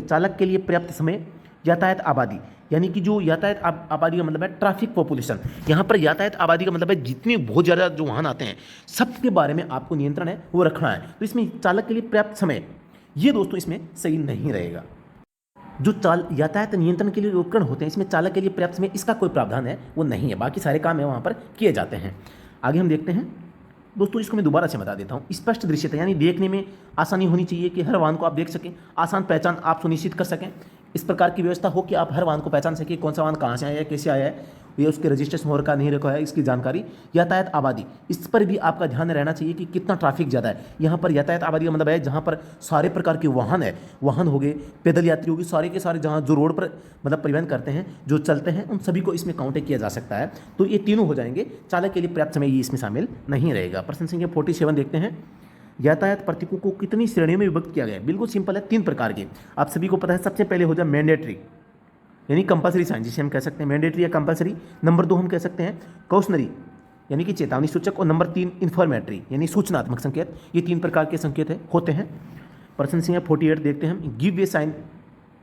चालक के लिए पर्याप्त समय, यातायात आबादी, यानी कि जो यातायात आबादी का मतलब है ट्रैफिक पॉपुलेशन। यहाँ पर यातायात आबादी का मतलब है जितने बहुत ज़्यादा जो वाहन आते हैं सबके बारे में आपको नियंत्रण है वो रखना है। तो इसमें चालक के लिए पर्याप्त समय, ये दोस्तों इसमें सही नहीं रहेगा। जो यातायात नियंत्रण के लिए उपकरण होते हैं इसमें चालक के लिए पर्याप्त समय, इसका कोई प्रावधान है वो नहीं है, बाकी सारे काम है वहाँ पर किए जाते हैं। आगे हम देखते हैं दोस्तों इसको मैं दोबारा से बता देता हूँ। स्पष्ट दृश्यता यानी देखने में आसानी होनी चाहिए कि हर वाहन को आप देख सकें, आसान पहचान आप सुनिश्चित कर सकें। इस प्रकार की व्यवस्था हो कि आप हर वाहन को पहचान सकें, कौन सा वाहन कहाँ से आया है, कैसे आया है, ये उसके रजिस्ट्रेशन हो रखा नहीं रखा है, इसकी जानकारी। यातायात आबादी, इस पर भी आपका ध्यान रहना चाहिए कि कितना ट्रैफिक ज़्यादा है। यहाँ पर यातायात आबादी का मतलब है जहाँ पर सारे प्रकार के वाहन है, वाहन हो गए, पैदल यात्री होगी, सारे के सारे जहाँ जो रोड पर मतलब परिवहन करते हैं, जो चलते हैं, उन सभी को इसमें काउंट किया जा सकता है। तो ये तीनों हो जाएंगे। चालक के लिए पर्याप्त समय ये इसमें शामिल नहीं रहेगा। प्रश्न संख्या 47 देखते हैं। यातायात प्रतीकों को कितनी श्रेणियों में विभक्त किया गया है? बिल्कुल सिंपल है, 3 प्रकार के। आप सभी को पता है। सबसे पहले हो जाए मैंडेटरी यानी कंपलसरी साइन, जिसे हम कह सकते हैं मैंडेटरी या कंपलसरी। नंबर 2 हम कह सकते हैं कॉशनरी यानी कि चेतावनी सूचक। और नंबर 3 इन्फॉर्मेटरी यानी सूचनात्मक संकेत। ये 3 प्रकार के संकेत होते हैं। प्रश्न संख्या 48 देखते हैं हम। गिव वे साइन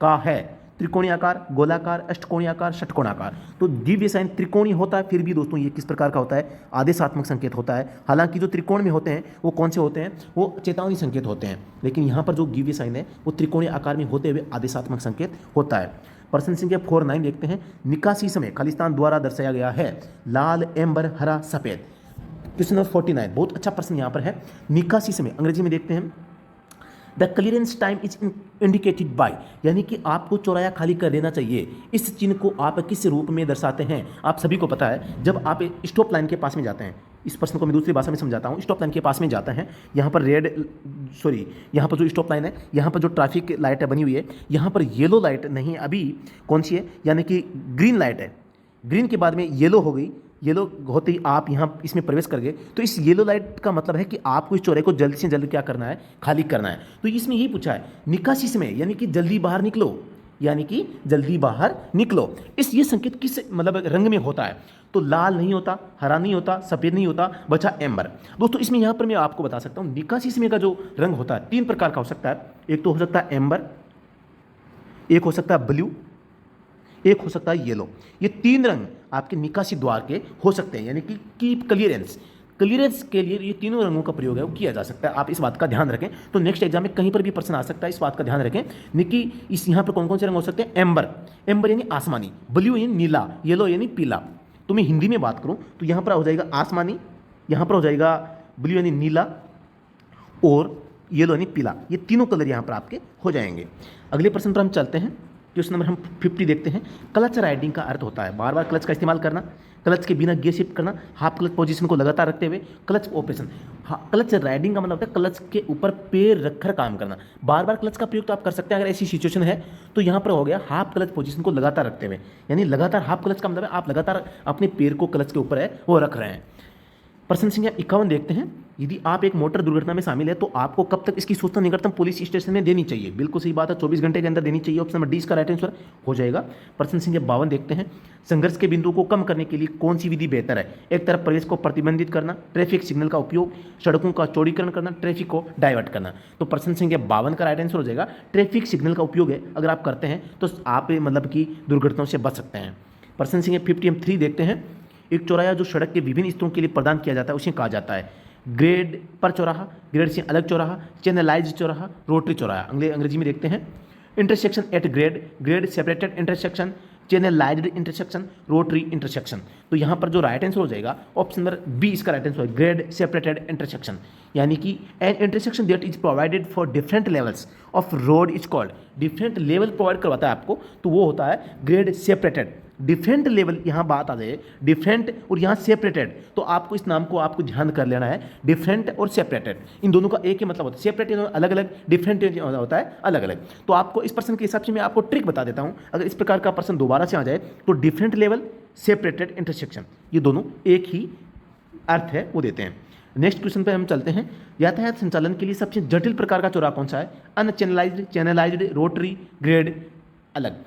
का है त्रिकोणीय आकार, गोलाकार, अष्टकोणीय आकार, षटकोणाकार। तो गिव वे साइन त्रिकोणीय होता है, फिर भी दोस्तों ये किस प्रकार का होता है? आदेशात्मक संकेत होता है। हालांकि जो त्रिकोण में होते हैं वो कौन से होते हैं? वो चेतावनी संकेत होते हैं। लेकिन यहाँ पर जो गिव वे साइन है वो त्रिकोणीय आकार में होते हुए आदेशात्मक संकेत होता है। प्रश्न संख्या 49 देखते हैं। निकासी समय खालिस्तान द्वारा दर्शाया गया है लाल, एम्बर, हरा, सफेद। क्वेश्चन नंबर 49 बहुत अच्छा प्रश्न यहाँ पर है। निकासी समय अंग्रेजी में देखते हैं। The clearance time is indicated by, यानी कि आपको चौराया खाली कर देना चाहिए। इस चिन्ह को आप किस रूप में दर्शाते हैं? आप सभी को पता है, जब आप स्टॉप लाइन के पास में जाते हैं, इस प्रश्न को मैं दूसरी भाषा में समझाता हूँ। स्टॉप लाइन के पास में जाते हैं, यहाँ पर यहाँ पर जो स्टॉप लाइन है, यहाँ पर जो ट्रैफिक लाइट है बनी हुई है, यहाँ पर येलो लाइट नहीं, अभी कौन सी है? यानी कि ग्रीन लाइट है। ग्रीन के बाद में येलो हो गई। येलो होते ही आप यहाँ इसमें प्रवेश कर गए, तो इस येलो लाइट का मतलब है कि आपको इस चौराहे को जल्द से जल्द क्या करना है? खाली करना है। तो इसमें यही पूछा है निकासी समय, यानी कि जल्दी बाहर निकलो, यानी कि जल्दी बाहर निकलो। ये संकेत किस मतलब रंग में होता है? तो लाल नहीं होता, हरा नहीं होता, सफ़ेद नहीं होता, बचा एम्बर। दोस्तों इसमें यहाँ पर मैं आपको बता सकता हूँ निकासी समय का जो रंग होता है 3 प्रकार का हो सकता है। एक तो हो सकता है एम्बर, एक हो सकता है ब्लू, एक हो सकता है येलो। ये 3 रंग आपके निकासी द्वार के हो सकते हैं, यानी कि कीप क्लियरेंस के लिए ये तीनों रंगों का प्रयोग है वो किया जा सकता है। आप इस बात का ध्यान रखें। तो नेक्स्ट एग्जाम में कहीं पर भी प्रश्न आ सकता है, इस बात का ध्यान रखें। कि इस यहाँ पर कौन कौन से रंग हो सकते हैं? एम्बर यानी आसमानी, ब्लू यानी नीला, येलो यानी पीला। तो मैं हिंदी में बात करूँ तो यहाँ पर हो जाएगा आसमानी, यहाँ पर हो जाएगा ब्लू यानी नीला, और येलो यानी पीला। ये तीनों कलर यहाँ पर आपके हो जाएंगे। अगले प्रश्न पर हम चलते हैं। क्वेश्चन नंबर हम 50 देखते हैं। क्लच राइडिंग का अर्थ होता है बार बार क्लच का इस्तेमाल करना, क्लच के बिना गियर शिफ्ट करना, हाफ क्लच पोजीशन को लगातार रखते हुए क्लच ऑपरेशन। क्लच राइडिंग का मतलब होता है क्लच के ऊपर पैर रखकर काम करना। बार बार क्लच का प्रयोग तो आप कर सकते हैं अगर ऐसी सिचुएशन है। तो यहाँ पर हो गया हाफ क्लच पोजीशन को लगातार रखते हुए, यानी लगातार हाफ क्लच का मतलब है आप लगातार अपने पैर को क्लच के ऊपर है वो रख रहे हैं। प्रश्न संख्या 51 देखते हैं। यदि आप एक मोटर दुर्घटना में शामिल है तो आपको कब तक इसकी सूचना निकटतम पुलिस स्टेशन में देनी चाहिए? बिल्कुल सही बात है, 24 घंटे के अंदर देनी चाहिए। ऑप्शन नंबर डी इसका राइट आंसर हो जाएगा। प्रश्न संख्या 52 देखते हैं। संघर्ष के बिंदु को कम करने के लिए कौन सी विधि बेहतर है? एक तरफ प्रवेश को प्रतिबंधित करना, ट्रैफिक सिग्नल का उपयोग, सड़कों का चौड़ीकरण करना, ट्रैफिक को डाइवर्ट करना। तो प्रश्न संख्या 52 का राइट आंसर हो जाएगा ट्रैफिक सिग्नल का उपयोग है। अगर आप करते हैं तो आप मतलब कि दुर्घटनाओं से बच सकते हैं। प्रश्न संख्या 53 देखते हैं। एक चौराहा जो सड़क के विभिन्न स्तरों के लिए प्रदान किया जाता है उसे कहा जाता है ग्रेड पर चौराहा, ग्रेड से अलग चौराहा, चैनलाइज्ड चौराहा, रोटरी चौराहा। अंग्रेजी में देखते हैं। Intersection at grade separated intersection, channelised intersection, rotary intersection. तो यहाँ पर जो राइट आंसर हो जाएगा ऑप्शन नंबर बी इसका राइट आंसर है ग्रेड सेपरेटेड इंटरसेक्शन। यानी कि an intersection that is provided for different levels of road is called. Different level provide करवाता है आपको तो वो होता है ग्रेड सेपरेटेड। डिफरेंट लेवल यहाँ बात आ जाए डिफरेंट और यहाँ सेपरेटेड, तो आपको इस नाम को आपको ध्यान कर लेना है। डिफरेंट और सेपरेटेड इन दोनों का एक ही मतलब होता है। सेपरेटेड अलग अलग, डिफरेंट होता है अलग अलग। तो आपको इस प्रश्न के हिसाब से मैं आपको ट्रिक बता देता हूँ। अगर इस प्रकार का प्रश्न दोबारा से आ जाए तो डिफरेंट लेवल, सेपरेटेड इंटरसेक्शन, ये दोनों एक ही अर्थ है वो देते हैं। नेक्स्ट क्वेश्चन पे हम चलते हैं। यातायात संचालन के लिए सबसे जटिल प्रकार का चौराहा कौन सा है? अनचैनलाइज्ड, चैनलाइज्ड, रोटरी, ग्रेड, अलग।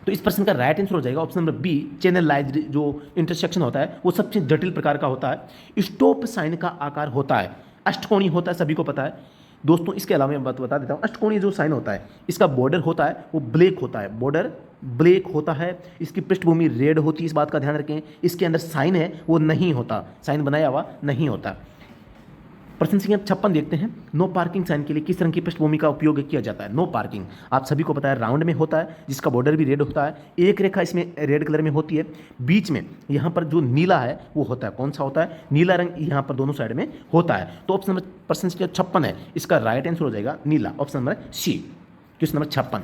तो इस प्रश्न का राइट आंसर हो जाएगा ऑप्शन नंबर बी चैनलाइज्ड। जो इंटरसेक्शन होता है वो सबसे जटिल प्रकार का होता है। स्टॉप साइन का आकार होता है अष्टकोणीय होता है, सभी को पता है दोस्तों। इसके अलावा मैं बता देता हूँ अष्टकोणीय जो साइन होता है इसका बॉर्डर होता है वो ब्लैक होता है, बॉर्डर ब्लैक होता है। इसकी पृष्ठभूमि रेड होती है, इस बात का ध्यान रखें। इसके अंदर साइन है वो नहीं होता, साइन बनाया हुआ नहीं होता। प्रश्न संख्या 56 देखते हैं, नो पार्किंग साइन के लिए किस रंग की पृष्ठभूमि का उपयोग किया जाता है। नो पार्किंग आप सभी को पता है राउंड में होता है, जिसका बॉर्डर भी रेड होता है, एक रेखा इसमें रेड कलर में होती है, बीच में यहाँ पर जो नीला है वो होता है, कौन सा होता है, नीला रंग यहाँ पर दोनों साइड में होता है। तो ऑप्शन नंबर प्रश्न संख्या 56 है, इसका राइट आंसर हो जाएगा नीला, option number C, question number 56।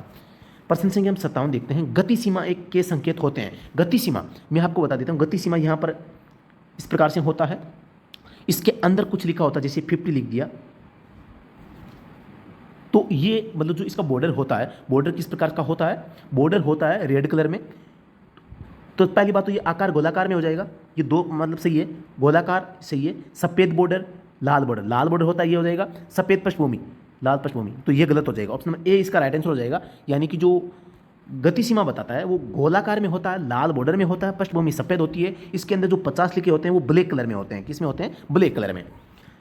प्रश्न संख्या हम 57 देखते हैं, गति सीमा एक के संकेत होते हैं। गति सीमा मैं आपको बता देता हूँ, गति सीमा यहाँ पर इस प्रकार से होता है, इसके अंदर कुछ लिखा होता है, जैसे 50 लिख दिया, तो ये मतलब जो इसका बॉर्डर होता है, बॉर्डर किस प्रकार का होता है, बॉर्डर होता है रेड कलर में। तो पहली बात तो ये आकार गोलाकार में हो जाएगा, ये दो मतलब सही है, गोलाकार सही है, सफ़ेद बॉर्डर लाल बॉर्डर, लाल बॉर्डर होता है ये हो जाएगा, सफ़ेद पृष्ठभूमि लाल पृष्ठभूमि, तो ये गलत हो जाएगा, ऑप्शन नंबर ए इसका राइट आंसर हो जाएगा। यानी कि जो गति सीमा बताता है वो गोलाकार में होता है, लाल बॉर्डर में होता है, पृष्ठभूमि सफ़ेद होती है, इसके अंदर जो 50 लिखे होते हैं वो ब्लैक कलर में होते हैं। किस में होते हैं, ब्लैक कलर में।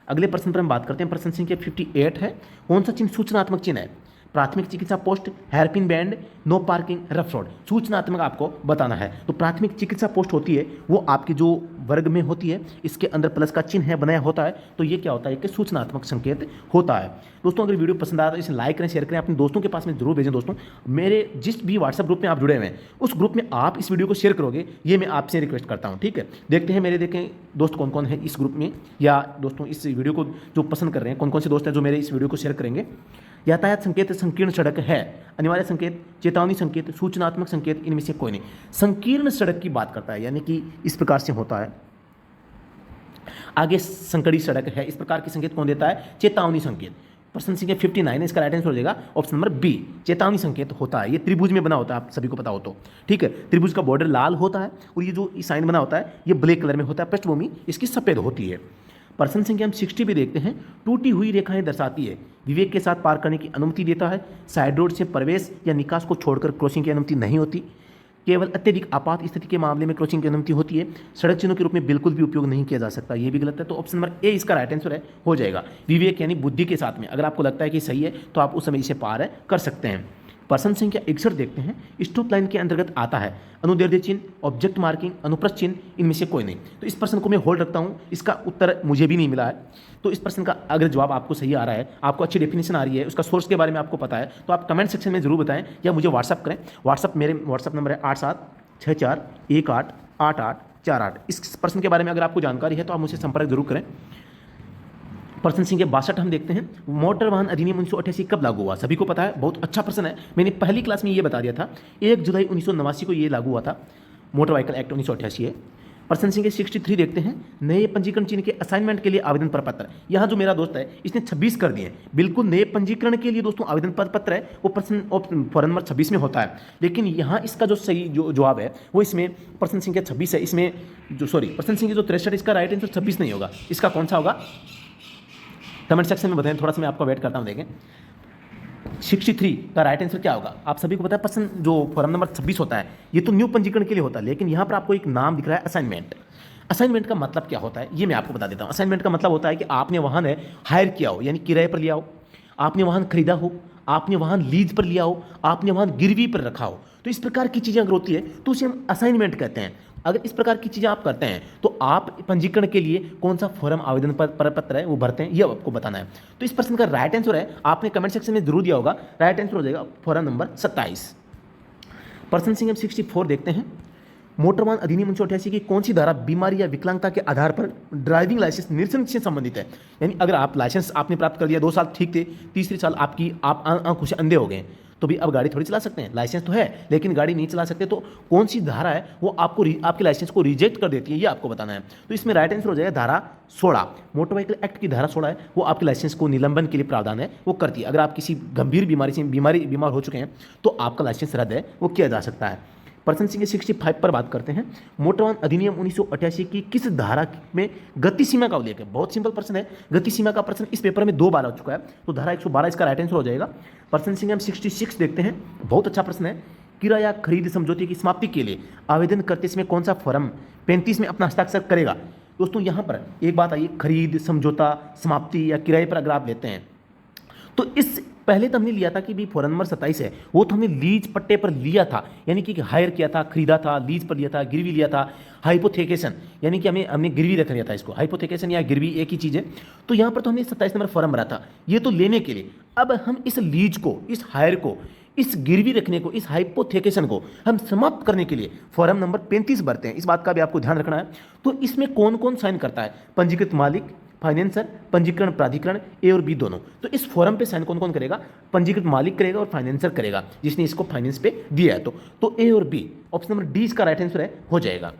अगले प्रश्न पर हम बात करते हैं, प्रश्न संख्या 58 है, कौन सा चिन्ह सूचनात्मक चिन्ह है। प्राथमिक चिकित्सा post, hairpin band, no parking, rough road, सूचनात्मक आपको बताना है। तो प्राथमिक चिकित्सा पोस्ट होती है वो आपकी जो वर्ग में होती है, इसके अंदर प्लस का चिन्ह है बनाया होता है, तो ये क्या होता है कि सूचनात्मक संकेत होता है। दोस्तों अगर वीडियो पसंद आया तो इसे लाइक करें, शेयर करें, अपने दोस्तों के पास में जरूर भेजें। दोस्तों मेरे जिस भी व्हाट्सएप ग्रुप में आप जुड़े हुए हैं उस ग्रुप में आप इस वीडियो को शेयर करोगे, ये मैं आपसे रिक्वेस्ट करता हूँ, ठीक है। देखते हैं मेरे देखें दोस्त कौन कौन है इस ग्रुप में, या दोस्तों इस वीडियो को जो पसंद कर रहे हैं, कौन कौन से दोस्त हैं जो मेरे इस वीडियो को शेयर करेंगे। यातायात संकेत संकीर्ण सड़क है, अनिवार्य संकेत, चेतावनी संकेत, सूचनात्मक संकेत, इनमें से कोई नहीं। संकीर्ण सड़क की बात करता है, यानी कि इस प्रकार से होता है, आगे संकड़ी सड़क है, इस प्रकार के संकेत कौन देता है, चेतावनी संकेत। प्रश्न संख्या 59 है, इसका राइट आंसर हो जाएगा ऑप्शन नंबर बी, चेतावनी संकेत होता है। ये त्रिभुज में बना होता है, आप सभी को पता हो तो, ठीक है। त्रिभुज का बॉर्डर लाल होता है और ये जो साइन बना होता है ये ब्लैक कलर में होता है, पृष्ठभूमि इसकी सफेद होती है। प्रश्न संख्या हम 60 भी देखते हैं, टूटी हुई रेखाएं दर्शाती है, विवेक के साथ पार करने की अनुमति देता है, साइड रोड से प्रवेश या निकास को छोड़कर क्रॉसिंग की अनुमति नहीं होती, केवल अत्यधिक आपात स्थिति के मामले में क्रॉसिंग की अनुमति होती है, सड़क चिन्हों के रूप में बिल्कुल भी उपयोग नहीं किया जा सकता, ये भी गलत है। तो ऑप्शन नंबर ए इसका राइट आंसर है, हो जाएगा विवेक यानी बुद्धि के साथ में। अगर आपको लगता है कि सही है तो आप उस समय इसे पार कर सकते हैं। प्रश्न संख्या 61 देखते हैं, स्टॉप लाइन के अंतर्गत आता है अनुदैर्ध्य चिन्ह, ऑब्जेक्ट मार्किंग, अनुप्रस्थ चिन्ह, इनमें से कोई नहीं। तो इस प्रश्न को मैं होल्ड रखता हूँ, इसका उत्तर मुझे भी नहीं मिला है। तो इस प्रश्न का अगर जवाब आपको सही आ रहा है, आपको अच्छी डेफिनेशन आ रही है, उसका सोर्स के बारे में आपको पता है, तो आप कमेंट सेक्शन में जरूर बताएं या मुझे व्हाट्सअप करें। मेरे व्हाट्सअप नंबर है 8764188848। इस प्रश्न के बारे में अगर आपको जानकारी है तो आप मुझसे संपर्क जरूर करें। प्रश्न संख्या 62 हम देखते हैं, मोटर वाहन अधिनियम 1988 कब लागू हुआ। सभी को पता है, बहुत अच्छा प्रश्न है, मैंने पहली क्लास में ये बता दिया था, 1 जुलाई 1989 को ये लागू हुआ था, मोटर व्हीकल एक्ट 1988 है। प्रश्न संख्या 63 देखते हैं, नए पंजीकरण चिन्ह के असाइनमेंट के लिए आवेदन प्रपत्र। यहाँ जो मेरा दोस्त है इसने 26 कर दिए, बिल्कुल नए पंजीकरण के लिए दोस्तों आवेदन पत्र है वो प्रश्न फॉरम नंबर 26 में होता है, लेकिन यहाँ इसका जो सही जो जवाब है वो इसमें प्रश्न संख्या 26 है, इसमें जो प्रश्न संख्या जो 63 इसका राइट आंसर 26 नहीं होगा, इसका कौन सा होगा कमेंट सेक्शन में बताएं, थोड़ा सा मैं आपका वेट करता हूँ। देखें 63 का राइट आंसर क्या होगा, आप सभी को पता है प्रश्न जो फॉर्म नंबर 26 होता है ये तो न्यू पंजीकरण के लिए होता है, लेकिन यहाँ पर आपको एक नाम दिख रहा है असाइनमेंट। असाइनमेंट का मतलब क्या होता है ये मैं आपको बता देता हूँ। असाइनमेंट का मतलब होता है कि आपने वाहन है हायर किया हो, यानी किराए पर लिया हो, आपने वाहन खरीदा हो, आपने वाहन लीज पर लिया हो, आपने वाहन गिरवी पर रखा हो, तो इस प्रकार की चीज़ें अगर होती है तो उसे हम असाइनमेंट कहते हैं। अगर इस प्रकार की चीज़ें आप करते हैं तो आप पंजीकरण के लिए कौन सा फॉर्म आवेदन पत्र है वो भरते हैं, ये आपको बताना है। तो इस प्रश्न का राइट आंसर है, आपने कमेंट सेक्शन में जरूर दिया होगा, राइट आंसर हो जाएगा फॉर्म नंबर 27। प्रश्न संख्या 64 देखते हैं, मोटर वाहन अधिनियम 1988 की कौन सी धारा बीमारी या विकलांगता के आधार पर ड्राइविंग लाइसेंस निरसन से संबंधित है। यानी अगर आप लाइसेंस आपने प्राप्त कर लिया, 2 साल ठीक थे, तीसरे साल आप आंखों से अंधे हो गए, तो भी अब गाड़ी थोड़ी चला सकते हैं, लाइसेंस तो है लेकिन गाड़ी नहीं चला सकते, तो कौन सी धारा है वो आपको आपके लाइसेंस को रिजेक्ट कर देती है, ये आपको बताना है। तो इसमें राइट आंसर हो जाएगा धारा 16, मोटर व्हीकल एक्ट की धारा 16 है, वो आपके लाइसेंस को निलंबन के लिए प्रावधान है, वो करती है। अगर आप किसी गंभीर बीमारी से बीमार हो चुके हैं तो आपका लाइसेंस रद्द है, वो किया जा सकता है। प्रश्न संख्या 65 पर बात करते हैं, मोटर वाहन अधिनियम 1988 की किस धारा में गति सीमा का उल्लेख है। बहुत सिंपल प्रश्न है, गति सीमा का प्रश्न इस पेपर में 2 बार आ चुका है, तो धारा 112 इसका राइट आंसर हो जाएगा। प्रश्न संख्या 66 देखते हैं, बहुत अच्छा प्रश्न है, किराया खरीद समझौते की समाप्ति के लिए आवेदन करते समय कौन सा फॉर्म 35 में अपना हस्ताक्षर करेगा। दोस्तों यहाँ पर एक बात आई, खरीद समझौता समाप्ति या किराए पर अगर आप लेते हैं तो इस पहले तो हमने लिया था कि भाई फॉरम नंबर 27 है, वो तो हमने लीज पट्टे पर लिया था, यानी कि हायर किया था, खरीदा था, लीज पर लिया था, गिरवी लिया था। हाइपोथेकेशन यानी कि हमने गिरवी रख लिया था इसको, हाइपोथेकेशन या गिरवी एक ही चीज़ है। तो यहाँ पर तो हमने 27 नंबर फॉरम भरा था, ये तो लेने के लिए। अब हम इस लीज को, इस हायर को, इस गिरवी रखने को, इस हाइपोथेकेशन को हम समाप्त करने के लिए फॉरम नंबर 35 भरते हैं। इस बात का भी आपको ध्यान रखना है। तो इसमें कौन कौन साइन करता है? पंजीकृत मालिक, फाइनेंसर, पंजीकरण प्राधिकरण, ए और बी दोनों। तो इस फॉरम पे साइन कौन कौन करेगा? पंजीकृत मालिक करेगा और फाइनेंसर करेगा, जिसने इसको फाइनेंस पे दिया है। तो ए और बी, ऑप्शन नंबर डी इसका राइट आंसर है, हो जाएगा।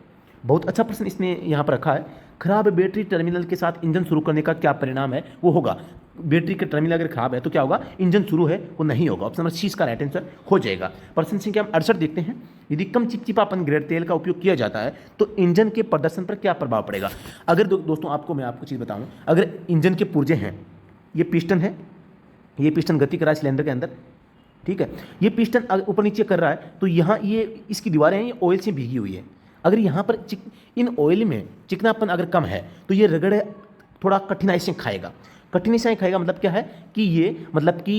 बहुत अच्छा प्रश्न इसने यहाँ पर रखा है। खराब बैटरी टर्मिनल के साथ इंजन शुरू करने का क्या परिणाम है? वो होगा, बैटरी का टर्मिनल अगर खराब है तो क्या होगा? इंजन शुरू है वो नहीं होगा। ऑप्शन नंबर सी इसका राइट आंसर हो जाएगा। प्रश्न संख्या 68 देखते हैं। यदि कम चिपचिपापन ग्रेड तेल का उपयोग किया जाता है तो इंजन के प्रदर्शन पर क्या प्रभाव पड़ेगा? अगर दोस्तों मैं आपको चीज़ बताऊं, अगर इंजन के पुर्जे हैं, ये पिस्टन है, ये पिस्टन गति कर रहा है सिलेंडर के अंदर, ठीक है, ये पिस्टन ऊपर नीचे कर रहा है, तो यहाँ ये इसकी दीवारें हैं, ये ऑयल से भीगी हुई है। अगर यहाँ पर इन ऑयल में चिकनापन अगर कम है तो ये रगड़ थोड़ा कठिनाई से खाएगा। कठिनाई से खाएगा मतलब क्या है कि ये मतलब कि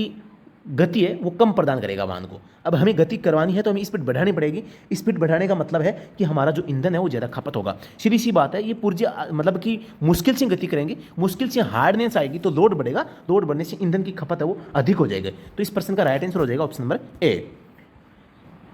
गति है वो कम प्रदान करेगा वाहन को। अब हमें गति करवानी है तो हमें स्पीड बढ़ानी पड़ेगी। स्पीड बढ़ाने का मतलब है कि हमारा जो ईंधन है वो ज़्यादा खपत होगा। सीधी सी बात है, ये पुर्जे मतलब कि मुश्किल से गति करेंगे, मुश्किल से हार्डनेस आएगी तो लोड बढ़ेगा, लोड बढ़ने से ईंधन की खपत है वो अधिक हो जाएगी। तो इस प्रश्न का राइट आंसर हो जाएगा ऑप्शन नंबर ए।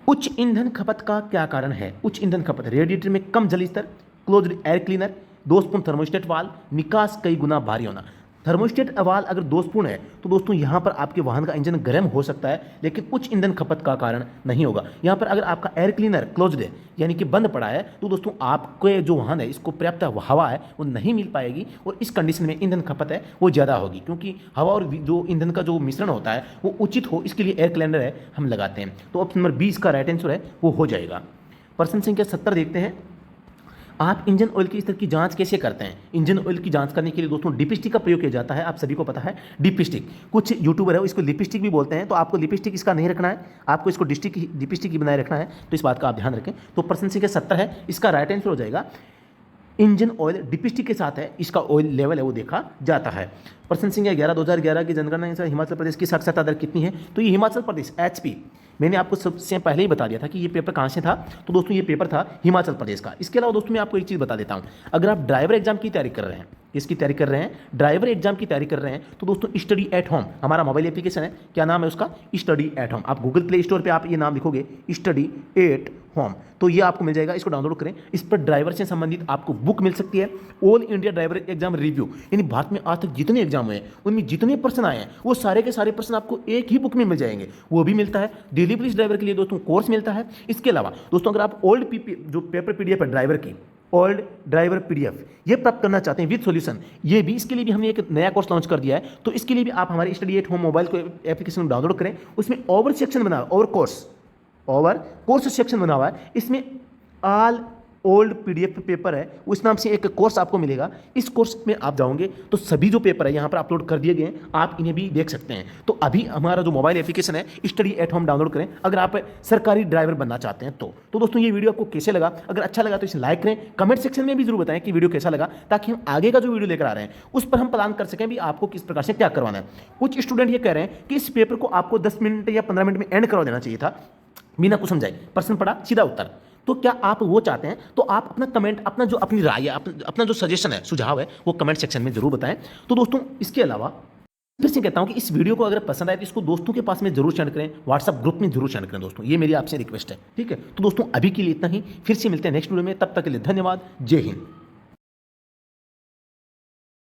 उच्च ईंधन खपत का क्या कारण है? उच्च ईंधन खपत, रेडिएटर में कम जल स्तर, क्लोज्ड एयर क्लीनर, दोषपूर्ण थर्मोस्टेट वाल्व, निकास कई गुना भारी होना। थर्मोस्टेट वाल्व अगर दोषपूर्ण है तो दोस्तों यहाँ पर आपके वाहन का इंजन गर्म हो सकता है, लेकिन उच्च ईंधन खपत का कारण नहीं होगा। यहाँ पर अगर आपका एयर क्लीनर क्लोज्ड है यानी कि बंद पड़ा है तो दोस्तों आपके जो वाहन है इसको पर्याप्त हवा है वो नहीं मिल पाएगी, और इस कंडीशन में ईंधन खपत है वो ज़्यादा होगी, क्योंकि हवा और जो ईंधन का जो मिश्रण होता है वो उचित हो, इसके लिए एयर क्लीनर है हम लगाते हैं। तो ऑप्शन नंबर 20 का राइट आंसर है वो हो जाएगा। प्रश्न संख्या 70 देखते हैं। आप इंजन ऑयल की स्तर की जांच कैसे करते हैं? इंजन ऑयल की जांच करने के लिए दोस्तों डिपिस्टिक का प्रयोग किया जाता है। आप सभी को पता है डिपिस्टिक, कुछ यूट्यूबर है वो इसको लिपस्टिक भी बोलते हैं, तो आपको लिपस्टिक इसका नहीं रखना है, आपको इसको डिपिस्टिक ही बनाए रखना है। तो इस बात का आप ध्यान रखें। तो प्रश्न संख्या 70 है, इसका राइट आंसर हो जाएगा इंजन ऑयल डिपिस्टिक के साथ है, इसका ऑयल लेवल है वो देखा जाता है। प्रश्न संख्या 11 2011 की जनगणना अनुसार हिमाचल प्रदेश की साक्षरता दर कितनी है? तो ये हिमाचल प्रदेश HP, मैंने आपको सबसे पहले ही बता दिया था कि ये पेपर कहाँ से था। तो दोस्तों ये पेपर था हिमाचल प्रदेश का। इसके अलावा दोस्तों मैं आपको एक चीज़ बता देता हूँ, अगर आप ड्राइवर एग्जाम की तैयारी कर रहे हैं, इसकी तैयारी कर रहे हैं, ड्राइवर एग्जाम की तैयारी कर रहे हैं, तो दोस्तों स्टडी एट होम हमारा मोबाइल एप्लीकेशन है। क्या नाम है उसका? Study at home. आप गूगल प्ले स्टोर पे आप ये नाम लिखोगे स्टडी एट होम तो ये आपको मिल जाएगा, इसको डाउनलोड करें। इस पर ड्राइवर से संबंधित आपको बुक मिल सकती है, all India driver exam review, यानी भारत में आज तक जितने एग्जाम हुए हैं उनमें जितने प्रश्न आए हैं वो सारे के सारे प्रश्न आपको एक ही बुक में मिल जाएंगे। वो भी मिलता है दिल्ली पुलिस ड्राइवर के लिए दोस्तों कोर्स मिलता है। इसके अलावा दोस्तों अगर आप ओल्ड जो पेपर PDF है ड्राइवर की, ओल्ड ड्राइवर PDF ये प्राप्त करना चाहते हैं विद सॉल्यूशन, ये भी इसके लिए भी हमने एक नया कोर्स लॉन्च कर दिया है। तो इसके लिए भी आप हमारे स्टडी एट होम मोबाइल को एप्लीकेशन डाउनलोड करें। उसमें ओवर सेक्शन बना, ओवर कोर्स सेक्शन बना हुआ है, इसमें ऑल ओल्ड PDF पेपर है, उस नाम से एक कोर्स आपको मिलेगा। इस कोर्स में आप जाओगे तो सभी जो पेपर है यहाँ पर अपलोड कर दिए गए हैं, आप इन्हें भी देख सकते हैं। तो अभी हमारा जो मोबाइल एप्लीकेशन है स्टडी एट होम डाउनलोड करें अगर आप सरकारी ड्राइवर बनना चाहते हैं। तो दोस्तों ये वीडियो आपको कैसे लगा? अगर अच्छा लगा तो इसे लाइक करें, कमेंट सेक्शन में भी जरूर बताएं कि वीडियो कैसा लगा, ताकि हम आगे का जो वीडियो लेकर आ रहे हैं उस पर हम प्लान कर सकें भी आपको किस प्रकार से क्या करवाना है। कुछ स्टूडेंट ये कह रहे हैं कि इस पेपर को आपको 10 मिनट या 15 मिनट में एंड करवा देना चाहिए था, बिना कुछ समझाए, प्रश्न पढ़ा सीधा उत्तर। तो क्या आप वो चाहते हैं? तो आप अपना कमेंट, अपना जो अपनी राय है, अपना जो सजेशन है, सुझाव है, वो कमेंट सेक्शन में जरूर बताएं। तो दोस्तों इसके अलावा फिर से कहता हूं कि इस वीडियो को अगर पसंद आए तो इसको दोस्तों के पास में जरूर शेयर करें, व्हाट्सएप ग्रुप में जरूर शेयर करें दोस्तों, ये मेरी आपसे रिक्वेस्ट है, ठीक है। तो दोस्तों अभी के लिए इतना ही, फिर से मिलते हैं नेक्स्ट वीडियो में, तब तक के लिए धन्यवाद, जय हिंद।